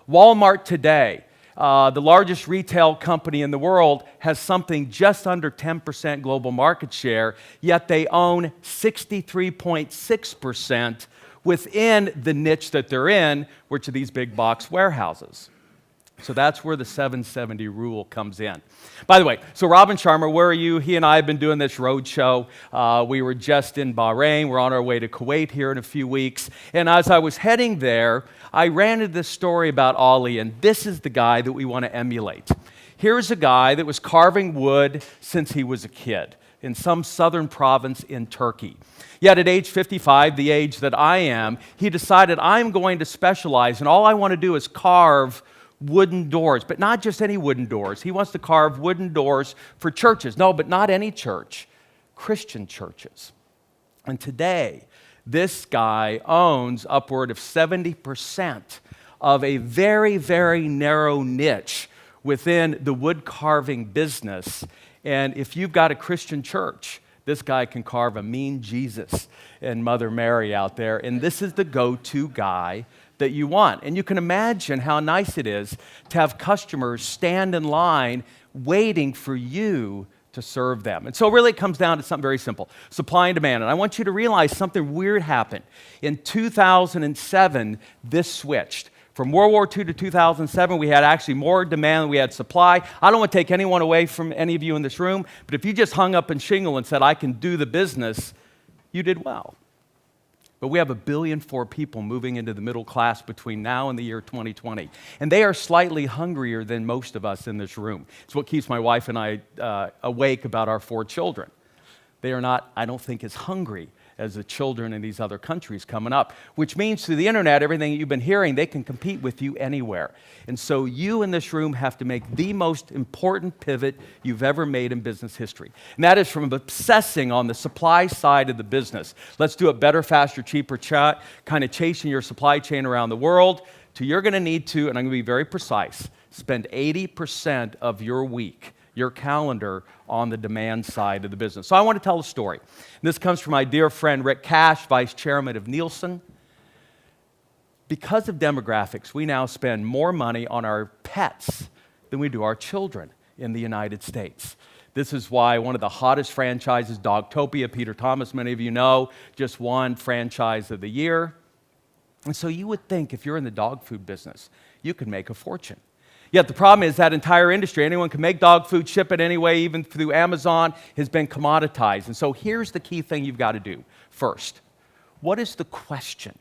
Walmart today, the largest retail company in the world, has something just under 10% global market share, yet they own 63.6% within the niche that they're in, which are these big box warehouses. So that's where the 770 rule comes in. By the way, so Robin Sharma, where are you? He and I have been doing this road show. We were just in Bahrain. We're on our way to Kuwait here in a few weeks. And as I was heading there, I ran into this story about Ali, and this is the guy that we want to emulate. Here's a guy that was carving wood since he was a kid in some southern province in Turkey. Yet at age 55, the age that I am, he decided, I'm going to specialize, and all I want to do is carve wooden doors, but not just any wooden doors. He wants to carve wooden doors for churches. No, but not any church, Christian churches. And today, this guy owns upward of 70% of a very, very narrow niche within the wood carving business. And if you've got a Christian church, this guy can carve a mean Jesus and Mother Mary out there. And this is the go-to guy that you want. And you can imagine how nice it is to have customers stand in line waiting for you to serve them. And so really it comes down to something very simple, supply and demand. And I want you to realize something weird happened. In 2007, this switched. From World War II to 2007, we had actually more demand than we had supply. I don't want to take anyone away from any of you in this room, but if you just hung up and shingle and said, I can do the business, you did well. But we have 1.4 billion people moving into the middle class between now and the year 2020. And they are slightly hungrier than most of us in this room. It's what keeps my wife and I awake about our 4 children. They are not, I don't think, as hungry as the children in these other countries coming up, which means through the internet, everything you've been hearing, they can compete with you anywhere. And so you in this room have to make the most important pivot you've ever made in business history. And that is from obsessing on the supply side of the business. Let's do it better, faster, cheaper, kind of chasing your supply chain around the world, to you're going to need to, and I'm going to be very precise, spend 80% of your week, your calendar, on the demand side of the business. So I want to tell a story. And this comes from my dear friend Rick Cash, vice chairman of Nielsen. Because of demographics, we now spend more money on our pets than we do our children in the United States. This is why one of the hottest franchises, Dogtopia, Peter Thomas, many of you know, just won Franchise of the Year. And so you would think if you're in the dog food business, you could make a fortune. Yet the problem is that entire industry, anyone can make dog food, ship it anyway, even through Amazon, has been commoditized. And so here's the key thing you've got to do. First, what is the question?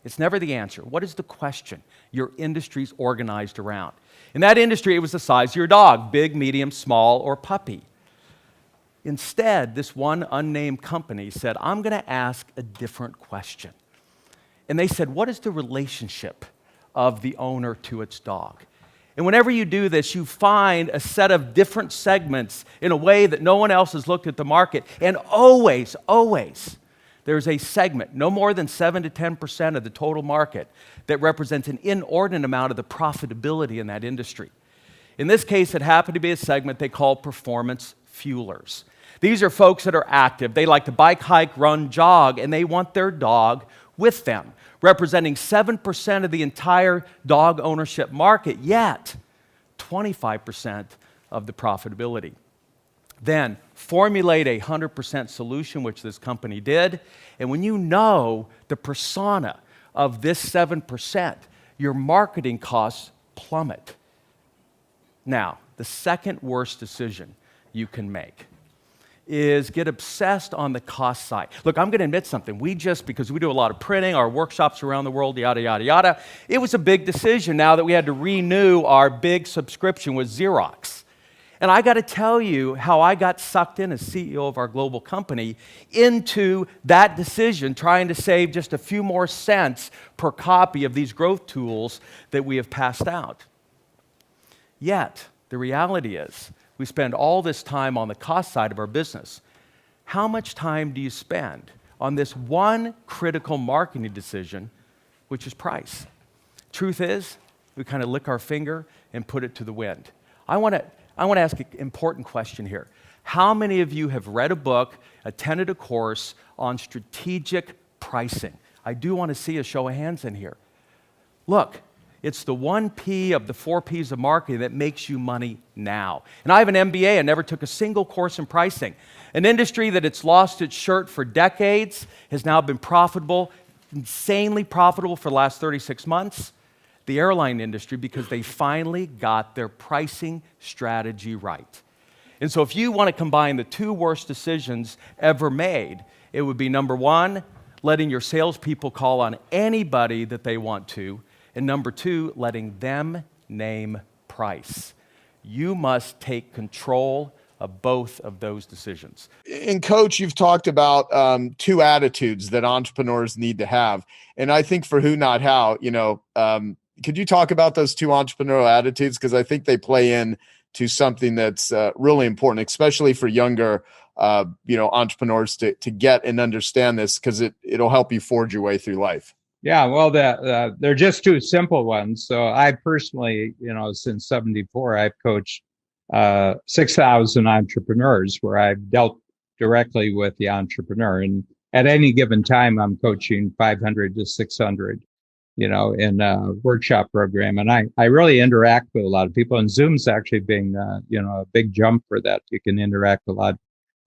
It's never the answer. What is the question your industry's organized around? In that industry, it was the size of your dog, big, medium, small, or puppy. Instead, this one unnamed company said, I'm going to ask a different question. And they said, what is the relationship of the owner to its dog? And whenever you do this, you find a set of different segments in a way that no one else has looked at the market. And always, always, there's a segment, no more than 7 to 10% of the total market, that represents an inordinate amount of the profitability in that industry. In this case, it happened to be a segment they call performance fuelers. These are folks that are active. They like to bike, hike, run, jog, and they want their dog with them, representing 7% of the entire dog ownership market, yet 25% of the profitability. Then formulate a 100% solution, which this company did, and when you know the persona of this 7%, your marketing costs plummet. Now, the second worst decision you can make is get obsessed on the cost side. Look, I'm going to admit something. Because we do a lot of printing, our workshops around the world, yada, yada, yada, it was a big decision now that we had to renew our big subscription with Xerox. And I got to tell you how I got sucked in as CEO of our global company into that decision, trying to save just a few more cents per copy of these growth tools that we have passed out. Yet, the reality is, we spend all this time on the cost side of our business. How much time do you spend on this one critical marketing decision, which is price? Truth is, we kind of lick our finger and put it to the wind. I want to ask an important question here. How many of you have read a book, attended a course on strategic pricing? I do want to see a show of hands in here. Look, it's the 1 P of the 4 Ps of marketing that makes you money now. And I have an MBA and never took a single course in pricing. An industry that it's lost its shirt for decades has now been profitable, insanely profitable for the last 36 months. The airline industry, because they finally got their pricing strategy right. And so if you want to combine the 2 worst decisions ever made, it would be number 1, letting your salespeople call on anybody that they want to, and number 2, letting them name price. You must take control of both of those decisions. And Coach, you've talked about 2 attitudes that entrepreneurs need to have. And I think for who, not how, could you talk about those 2 entrepreneurial attitudes? Because I think they play in to something that's really important, especially for younger entrepreneurs to get and understand this, because it'll help you forge your way through life. Yeah, well, they're just 2 simple ones. So I personally, since 74, I've coached 6,000 entrepreneurs where I've dealt directly with the entrepreneur. And at any given time, I'm coaching 500 to 600, in a workshop program. And I really interact with a lot of people. And Zoom's actually being, a big jump for that. You can interact a lot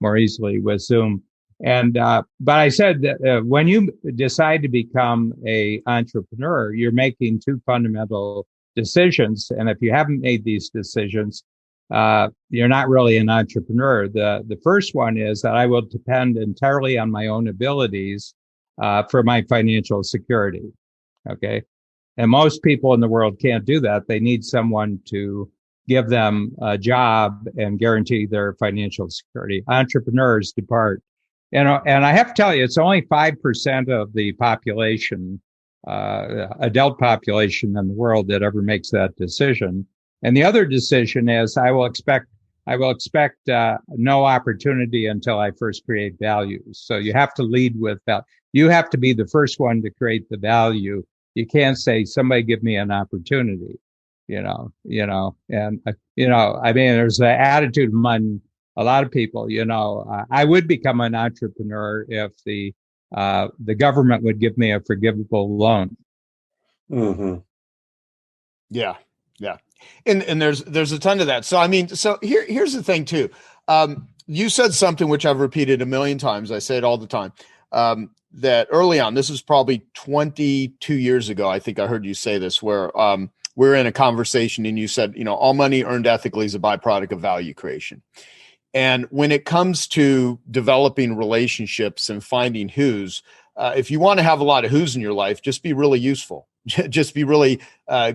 more easily with Zoom. And, but I said that when you decide to become a entrepreneur, you're making 2 fundamental decisions. And if you haven't made these decisions, you're not really an entrepreneur. The first one is that I will depend entirely on my own abilities, for my financial security. Okay. And most people in the world can't do that. They need someone to give them a job and guarantee their financial security. Entrepreneurs depart. And I have to tell you, it's only 5% of the population, adult population in the world that ever makes that decision. And the other decision is I will expect no opportunity until I first create value. So you have to lead with that. You have to be the first one to create the value. You can't say, somebody give me an opportunity, and, there's an attitude among a lot of people, I would become an entrepreneur if the government would give me a forgivable loan. Mm-hmm. Yeah. Yeah. And there's a ton of that. So, here's the thing too. You said something which I've repeated a million times. I say it all the time. That early on, this is probably 22 years ago. I think I heard you say this, where we're in a conversation and you said, all money earned ethically is a byproduct of value creation. And when it comes to developing relationships and finding who's, if you want to have a lot of who's in your life, just be really useful. Just be really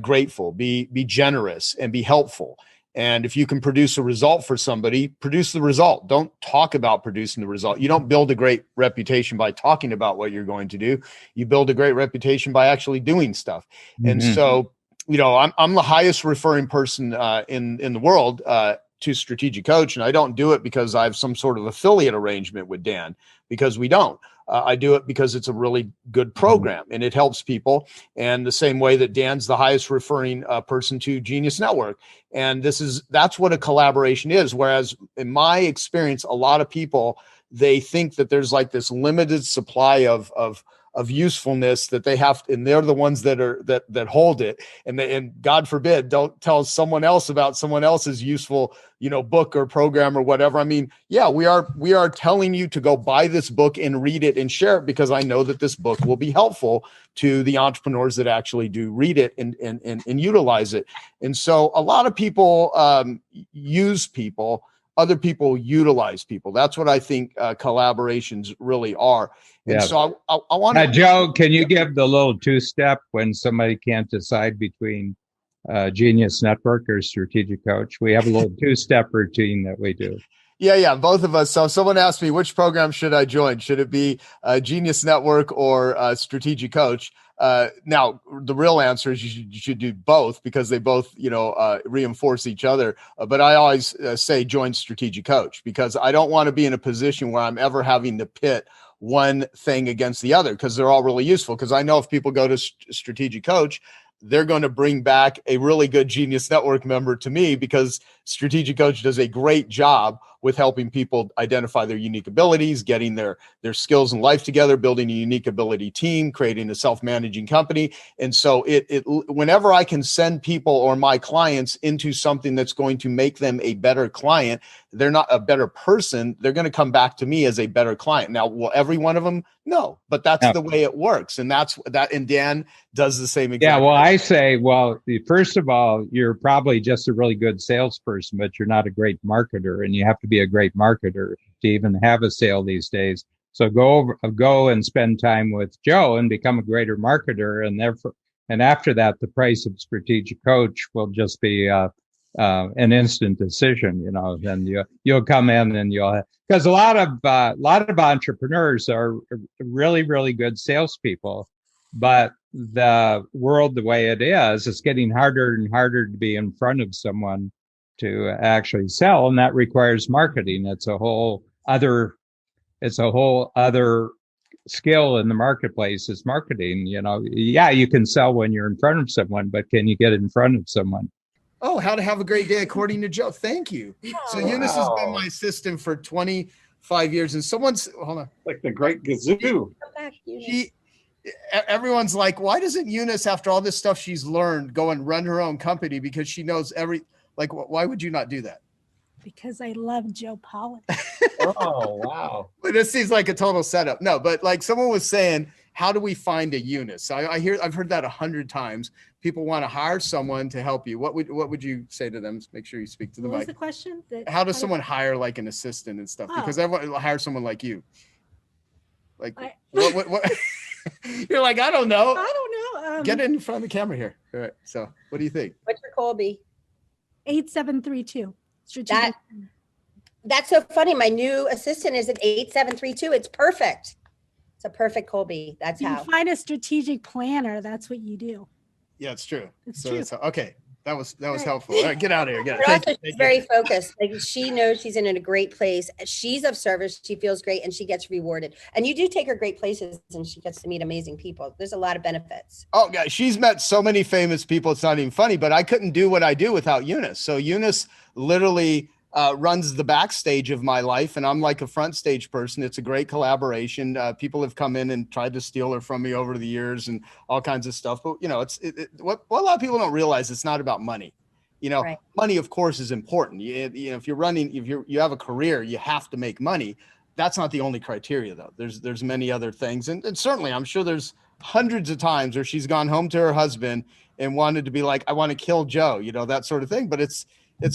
grateful, be generous, and be helpful. And if you can produce a result for somebody, produce the result. Don't talk about producing the result. You don't build a great reputation by talking about what you're going to do. You build a great reputation by actually doing stuff. Mm-hmm. And so, I'm the highest referring person in the world to Strategic Coach, and I don't do it because I have some sort of affiliate arrangement with Dan, because we don't. I do it because it's a really good program and it helps people. And the same way that Dan's the highest referring person to Genius Network. And that's what a collaboration is. Whereas in my experience, a lot of people, they think that there's like this limited supply of usefulness that they have, and they're the ones that hold it. And God forbid, don't tell someone else about someone else's useful, book or program or whatever. We are telling you to go buy this book and read it and share it, because I know that this book will be helpful to the entrepreneurs that actually do read it and utilize it. And so a lot of people use people other people utilize people. That's what I think collaborations really are. And Yeah. so I want to. Joe, can you give the little two-step when somebody can't decide between Genius Network or Strategic Coach? We have a little two-step routine that we do. Yeah, both of us. So someone asked me, which program should I join? Should it be Genius Network or Strategic Coach? Now, the real answer is you should do both, because they both, reinforce each other. But I always say join Strategic Coach, because I don't want to be in a position where I'm ever having to pit one thing against the other, because they're all really useful. Because I know if people go to Strategic Coach, they're going to bring back a really good Genius Network member to me, because Strategic Coach does a great job with helping people identify their unique abilities, getting their skills and life together, building a unique ability team, creating a self-managing company. And so whenever I can send people or my clients into something that's going to make them a better client, they're not a better person, they're going to come back to me as a better client. Now, will every one of them? No, but that's the way it works. And that's that. And Dan does the same exact Yeah, well, thing. I say, first of all, you're probably just a really good salesperson, but you're not a great marketer, and you have to be a great marketer to even have a sale these days. So go and spend time with Joe and become a greater marketer, and after that, the price of Strategic Coach will just be an instant decision. Then you'll come in and because a lot of entrepreneurs are really, really good salespeople, but the world the way it is, it's getting harder and harder to be in front of someone to actually sell, and that requires marketing. It's a whole other skill in the marketplace is marketing. You can sell when you're in front of someone, but can you get in front of someone? Oh, how to have a great day according to Joe. Thank you. So Eunice has been my assistant for 25 years, and hold on. Like the Great Gazoo. Everyone's like, why doesn't Eunice, after all this stuff she's learned, go and run her own company? Because she knows why would you not do that? Because I love Joe Pollock. Oh, wow. But this seems like a total setup. No, but like someone was saying, how do we find a Eunice? I've heard that 100 times. People want to hire someone to help you. What would you say to them? Make sure you speak to the mic. What was the question? How does someone hire like an assistant and stuff? Because everyone will hire someone like you. Like what? You're like, I don't know. Get in front of the camera here. All right. So what do you think? What's your Colby? 8732. That's so funny. My new assistant is at 8732. It's perfect. It's a perfect Colby. That's you how. Find a strategic planner. That's what you do. Yeah, it's true. It's true. Okay. That was helpful. All right, get out of here. She's very focused. Like, she knows she's in a great place. She's of service. She feels great, and she gets rewarded. And you do take her great places, and she gets to meet amazing people. There's a lot of benefits. Oh, yeah, she's met so many famous people. It's not even funny. But I couldn't do what I do without Eunice. So Eunice literally runs the backstage of my life, and I'm like a front stage person. It's a great collaboration. People have come in and tried to steal her from me over the years and all kinds of stuff. But what a lot of people don't realize, it's not about money. Right. Money, of course, is important. If you have a career, you have to make money. That's not the only criteria, though. There's many other things, and certainly I'm sure there's hundreds of times where she's gone home to her husband and wanted to be like, I want to kill Joe, that sort of thing. But it's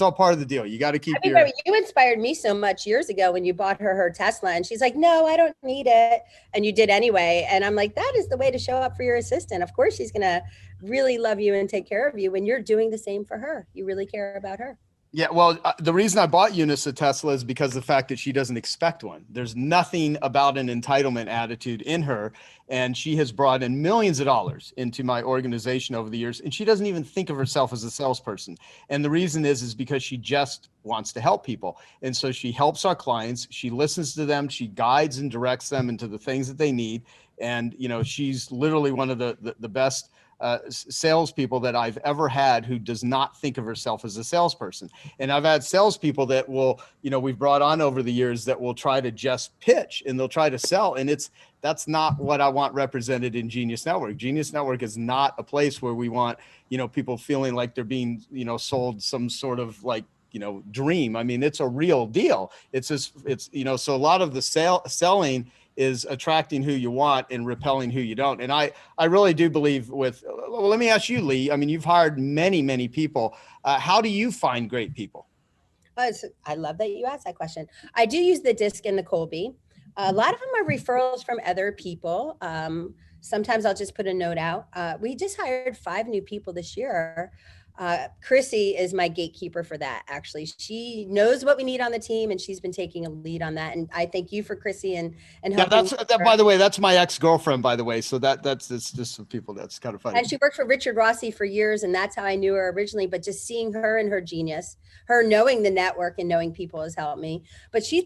all part of the deal. You got to keep you inspired me so much years ago when you bought her Tesla, and she's like, no, I don't need it. And you did anyway. And I'm like, that is the way to show up for your assistant. Of course, she's going to really love you and take care of you when you're doing the same for her. You really care about her. Yeah, well, the reason I bought Eunice a Tesla is because of the fact that she doesn't expect one. There's nothing about an entitlement attitude in her, and she has brought in millions of dollars into my organization over the years, and she doesn't even think of herself as a salesperson. And the reason is because she just wants to help people. And so she helps our clients, she listens to them, she guides and directs them into the things that they need. And, she's literally one of the best salespeople that I've ever had who does not think of herself as a salesperson. And I've had salespeople that will, we've brought on over the years that will try to just pitch and they'll try to sell. And that's not what I want represented in Genius Network. Genius Network is not a place where we want, people feeling like they're being, sold some sort of dream. I mean, it's a real deal. So a lot of the selling is attracting who you want and repelling who you don't. And I really do believe let me ask you, Lee, I mean, you've hired many, many people. How do you find great people? I love that you asked that question. I do use the disc and the Colby. A lot of them are referrals from other people. Sometimes I'll just put a note out. We just hired 5 new people this year. Chrissy is my gatekeeper for that. Actually, she knows what we need on the team, and she's been taking a lead on that. And I thank you for Chrissy and Yeah, helping. that. By the way, that's my ex-girlfriend. By the way, so that's just for people. That's kind of funny. And she worked for Richard Rossi for years, and that's how I knew her originally. But just seeing her and her genius, her knowing the network and knowing people has helped me. But she's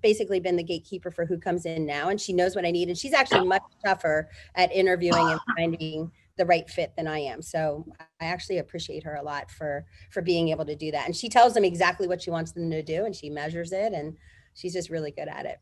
basically been the gatekeeper for who comes in now, and she knows what I need. And she's actually much tougher at interviewing and finding the right fit than I am. So I actually appreciate her a lot for being able to do that. And she tells them exactly what she wants them to do, and she measures it, and she's just really good at it.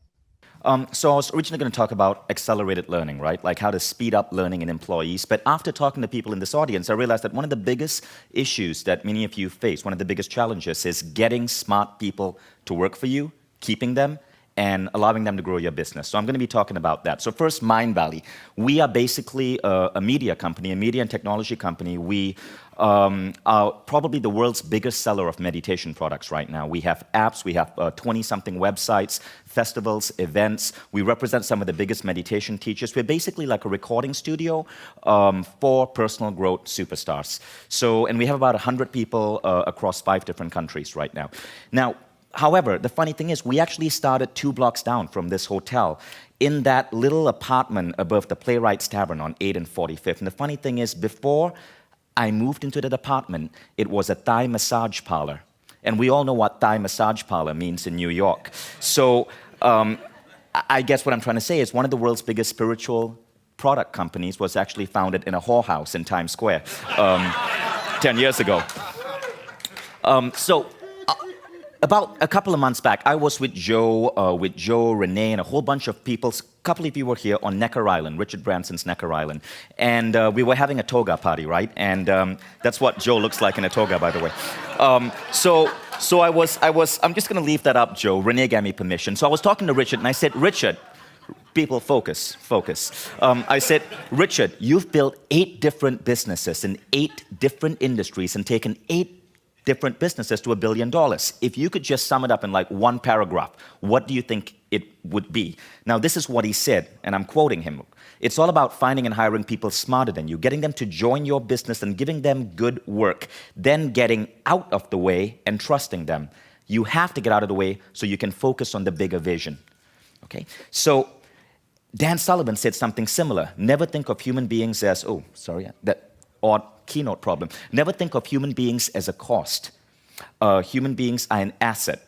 So I was originally going to talk about accelerated learning, right? Like how to speed up learning in employees. But after talking to people in this audience, I realized that one of the biggest issues that many of you face, one of the biggest challenges is getting smart people to work for you, keeping them, and allowing them to grow your business. So I'm going to be talking about that. So first, Mindvalley. We are basically a media company, a media and technology company. We are probably the world's biggest seller of meditation products right now. We have apps, we have 20-something websites, festivals, events. We represent some of the biggest meditation teachers. We're basically like a recording studio for personal growth superstars. So, and we have about 100 people across 5 different countries right now. Now, however, the funny thing is we actually started 2 blocks down from this hotel in that little apartment above the Playwrights Tavern on 8th and 45th. And the funny thing is, before I moved into that apartment, it was a Thai massage parlor. And we all know what Thai massage parlor means in New York. So I guess what I'm trying to say is one of the world's biggest spiritual product companies was actually founded in a whorehouse in Times Square 10 years ago. About a couple of months back, I was with Joe, Renee, and a whole bunch of people. A couple of you were here on Necker Island, Richard Branson's Necker Island. And we were having a toga party, right? And that's what Joe looks like in a toga, by the way. So I'm just going to leave that up, Joe. Renee gave me permission. So I was talking to Richard, and I said, Richard, people, focus. I said, Richard, you've built 8 different businesses in 8 different industries and taken 8 different businesses to $1 billion. If you could just sum it up in like 1 paragraph, what do you think it would be? Now, this is what he said, and I'm quoting him. It's all about finding and hiring people smarter than you, getting them to join your business and giving them good work, then getting out of the way and trusting them. You have to get out of the way so you can focus on the bigger vision. Okay? So Dan Sullivan said something similar. Never think of human beings as, odd keynote problem. Never think of human beings as a cost. Human beings are an asset.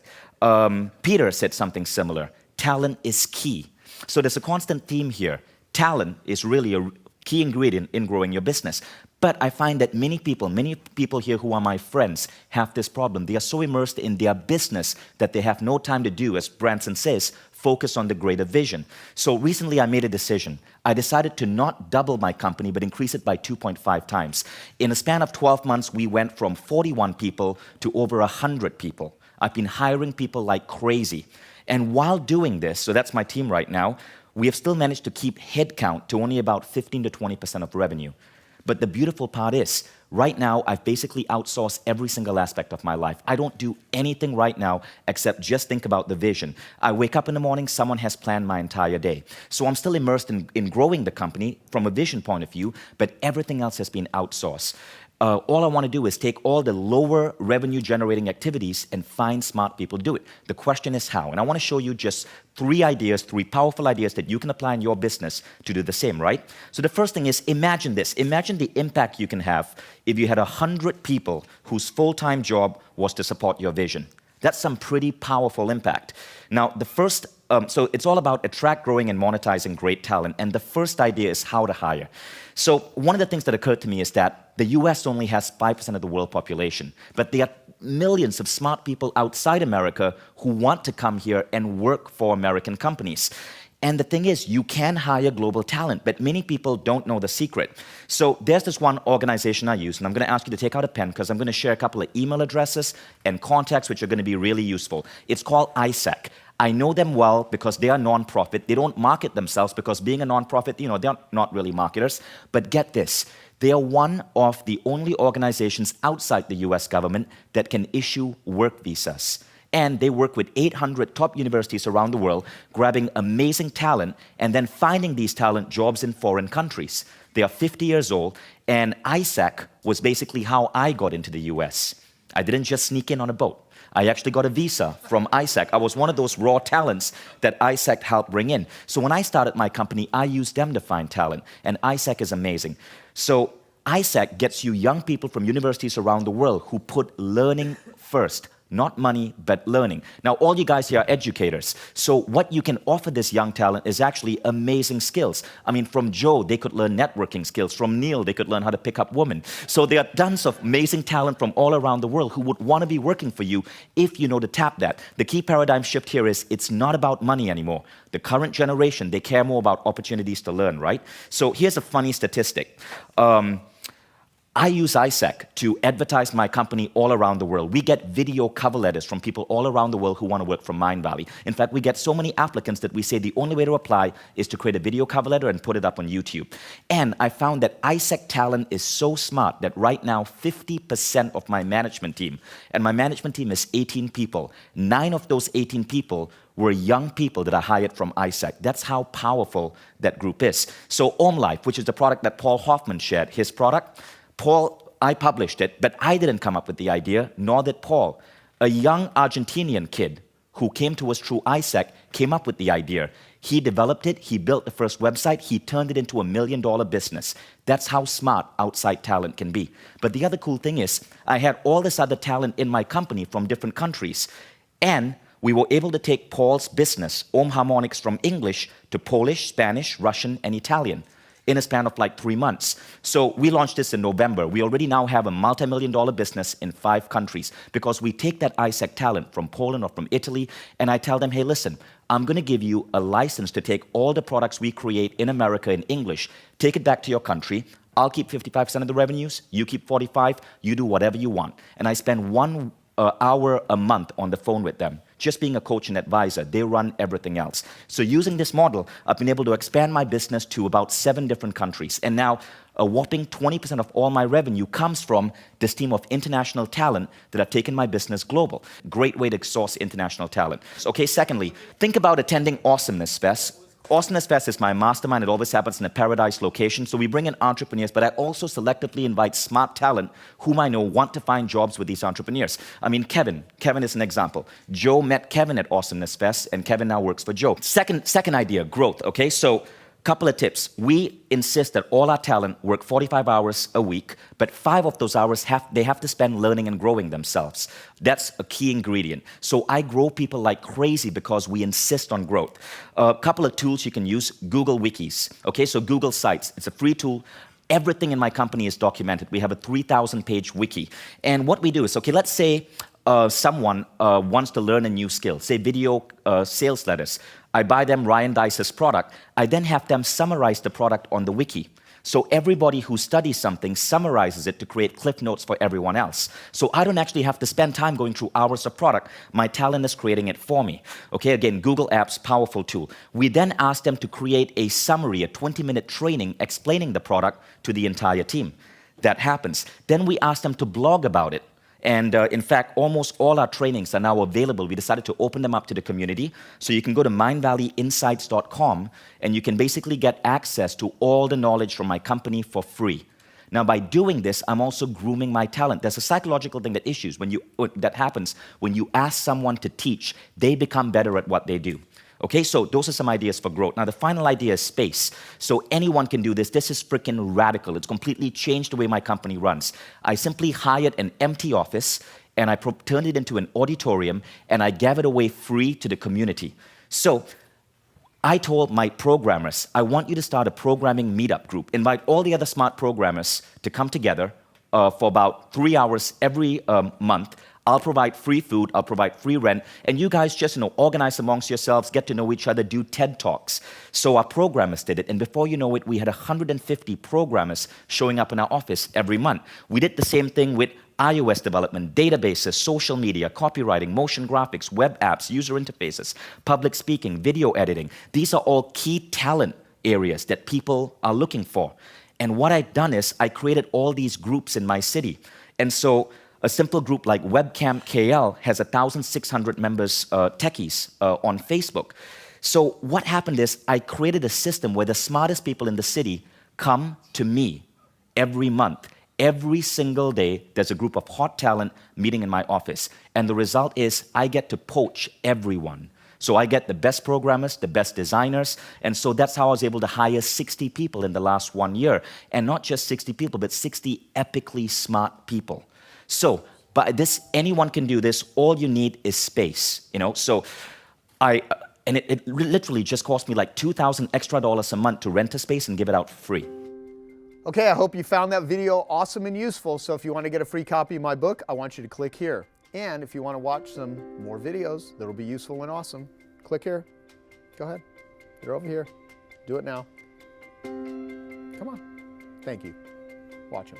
Peter said something similar. Talent is key. So there's a constant theme here. Talent is really a key ingredient in growing your business. But I find that many people here who are my friends have this problem. They are so immersed in their business that they have no time to do, as Branson says, focus on the greater vision. So recently I made a decision. I decided to not double my company, but increase it by 2.5 times. In a span of 12 months, we went from 41 people to over 100 people. I've been hiring people like crazy. And while doing this, so that's my team right now, we have still managed to keep headcount to only about 15 to 20% of revenue. But the beautiful part is, right now, I've basically outsourced every single aspect of my life. I don't do anything right now except just think about the vision. I wake up in the morning, someone has planned my entire day. So I'm still immersed in growing the company from a vision point of view, but everything else has been outsourced. All I want to do is take all the lower revenue generating activities and find smart people to do it. The question is how. And I want to show you just 3 powerful ideas that you can apply in your business to do the same, right? So the first thing is, imagine this. Imagine the impact you can have if you had 100 people whose full-time job was to support your vision. That's some pretty powerful impact. Now, the first, so it's all about attract, growing, and monetizing great talent. And the first idea is how to hire. So one of the things that occurred to me is that the US only has 5% of the world population, but there are millions of smart people outside America who want to come here and work for American companies. And the thing is, you can hire global talent, but many people don't know the secret. So there's this one organization I use, and I'm going to ask you to take out a pen because I'm going to share a couple of email addresses and contacts which are going to be really useful. It's called ISAC. I know them well because they are non-profit. They don't market themselves because being a non-profit, they're not really marketers. But get this, They are one of the only organizations outside the US government that can issue work visas. And they work with 800 top universities around the world, grabbing amazing talent and then finding these talent jobs in foreign countries. They are 50 years old, and ISAC was basically how I got into the US. I didn't just sneak in on a boat. I actually got a visa from ISAC. I was one of those raw talents that ISAC helped bring in. So when I started my company, I used them to find talent, and ISAC is amazing. So ISAC gets you young people from universities around the world who put learning first. Not money, but learning. Now, all you guys here are educators. So what you can offer this young talent is actually amazing skills. I mean, from Joe, they could learn networking skills. From Neil, they could learn how to pick up women. So there are tons of amazing talent from all around the world who would want to be working for you if you know to tap that. The key paradigm shift here is it's not about money anymore. The current generation, they care more about opportunities to learn, right? So here's a funny statistic. I use ISAC to advertise my company all around the world. We get video cover letters from people all around the world who want to work from Mindvalley. In fact, we get so many applicants that we say the only way to apply is to create a video cover letter and put it up on YouTube. And I found that ISAC talent is so smart that right now 50% of my management team, and my management team is 18 people, 9 of those 18 people were young people that I hired from ISAC. That's how powerful that group is. So OmLife, which is the product that Paul Hoffman shared, his product, Paul, I published it, but I didn't come up with the idea, nor did Paul. A young Argentinian kid who came to us through ISAC came up with the idea. He developed it, he built the first website, he turned it into $1 million business. That's how smart outside talent can be. But the other cool thing is, I had all this other talent in my company from different countries, and we were able to take Paul's business, Om Harmonics, from English to Polish, Spanish, Russian, and Italian in a span of like 3 months. So we launched this in November. We already now have a multi-million-dollar business in 5 countries because we take that ISAC talent from Poland or from Italy, and I tell them, hey, listen, I'm going to give you a license to take all the products we create in America in English, take it back to your country. I'll keep 55% of the revenues, you keep 45%, you do whatever you want. And I spend 1 hour a month on the phone with them, just being a coach and advisor. They run everything else. So using this model, I've been able to expand my business to about 7 different countries. And now a whopping 20% of all my revenue comes from this team of international talent that have taken my business global. Great way to source international talent. Okay, secondly, think about attending Awesomeness Fest. Awesomeness Fest is my mastermind. It always happens in a paradise location. So we bring in entrepreneurs, but I also selectively invite smart talent whom I know want to find jobs with these entrepreneurs. I mean, Kevin is an example. Joe met Kevin at Awesomeness Fest, and Kevin now works for Joe. Second idea, growth, okay? So couple of tips. We insist that all our talent work 45 hours a week, but 5 of those hours they have to spend learning and growing themselves. That's a key ingredient. So I grow people like crazy because we insist on growth. A couple of tools you can use, Google Wikis. Okay, so Google Sites, it's a free tool. Everything in my company is documented. We have a 3,000-page wiki. And what we do is, okay, let's say someone wants to learn a new skill, say video sales letters. I buy them Ryan Dice's product. I then have them summarize the product on the wiki. So everybody who studies something summarizes it to create cliff notes for everyone else. So I don't actually have to spend time going through hours of product. My talent is creating it for me. Okay, again, Google Apps, powerful tool. We then ask them to create a summary, a 20-minute training explaining the product to the entire team. That happens. Then we ask them to blog about it. And in fact, almost all our trainings are now available. We decided to open them up to the community. So you can go to mindvalleyinsights.com and you can basically get access to all the knowledge from my company for free. Now, by doing this, I'm also grooming my talent. There's a psychological thing that happens when you ask someone to teach. They become better at what they do. Okay, so those are some ideas for growth. Now, the final idea is space. So anyone can do this. This is freaking radical. It's completely changed the way my company runs. I simply hired an empty office, and I turned it into an auditorium, and I gave it away free to the community. So I told my programmers, I want you to start a programming meetup group. Invite all the other smart programmers to come together for about 3 hours every month. I'll provide free food, I'll provide free rent, and you guys just organize amongst yourselves, get to know each other, do TED Talks. So our programmers did it, and before you know it, we had 150 programmers showing up in our office every month. We did the same thing with iOS development, databases, social media, copywriting, motion graphics, web apps, user interfaces, public speaking, video editing. These are all key talent areas that people are looking for. And what I've done is I created all these groups in my city. And so a simple group like Webcam KL has 1,600 members, techies, on Facebook. So what happened is I created a system where the smartest people in the city come to me every month. Every single day, there's a group of hot talent meeting in my office. And the result is I get to poach everyone. So I get the best programmers, the best designers, and so that's how I was able to hire 60 people in the last 1 year. And not just 60 people, but 60 epically smart people. So, but this, anyone can do this. All you need is space, you know? So and it literally just cost me like $2,000 extra a month to rent a space and give it out free. Okay, I hope you found that video awesome and useful. So if you want to get a free copy of my book, I want you to click here. And if you want to watch some more videos that'll be useful and awesome, click here. Go ahead. They're over here. Do it now. Come on. Thank you. Watch them.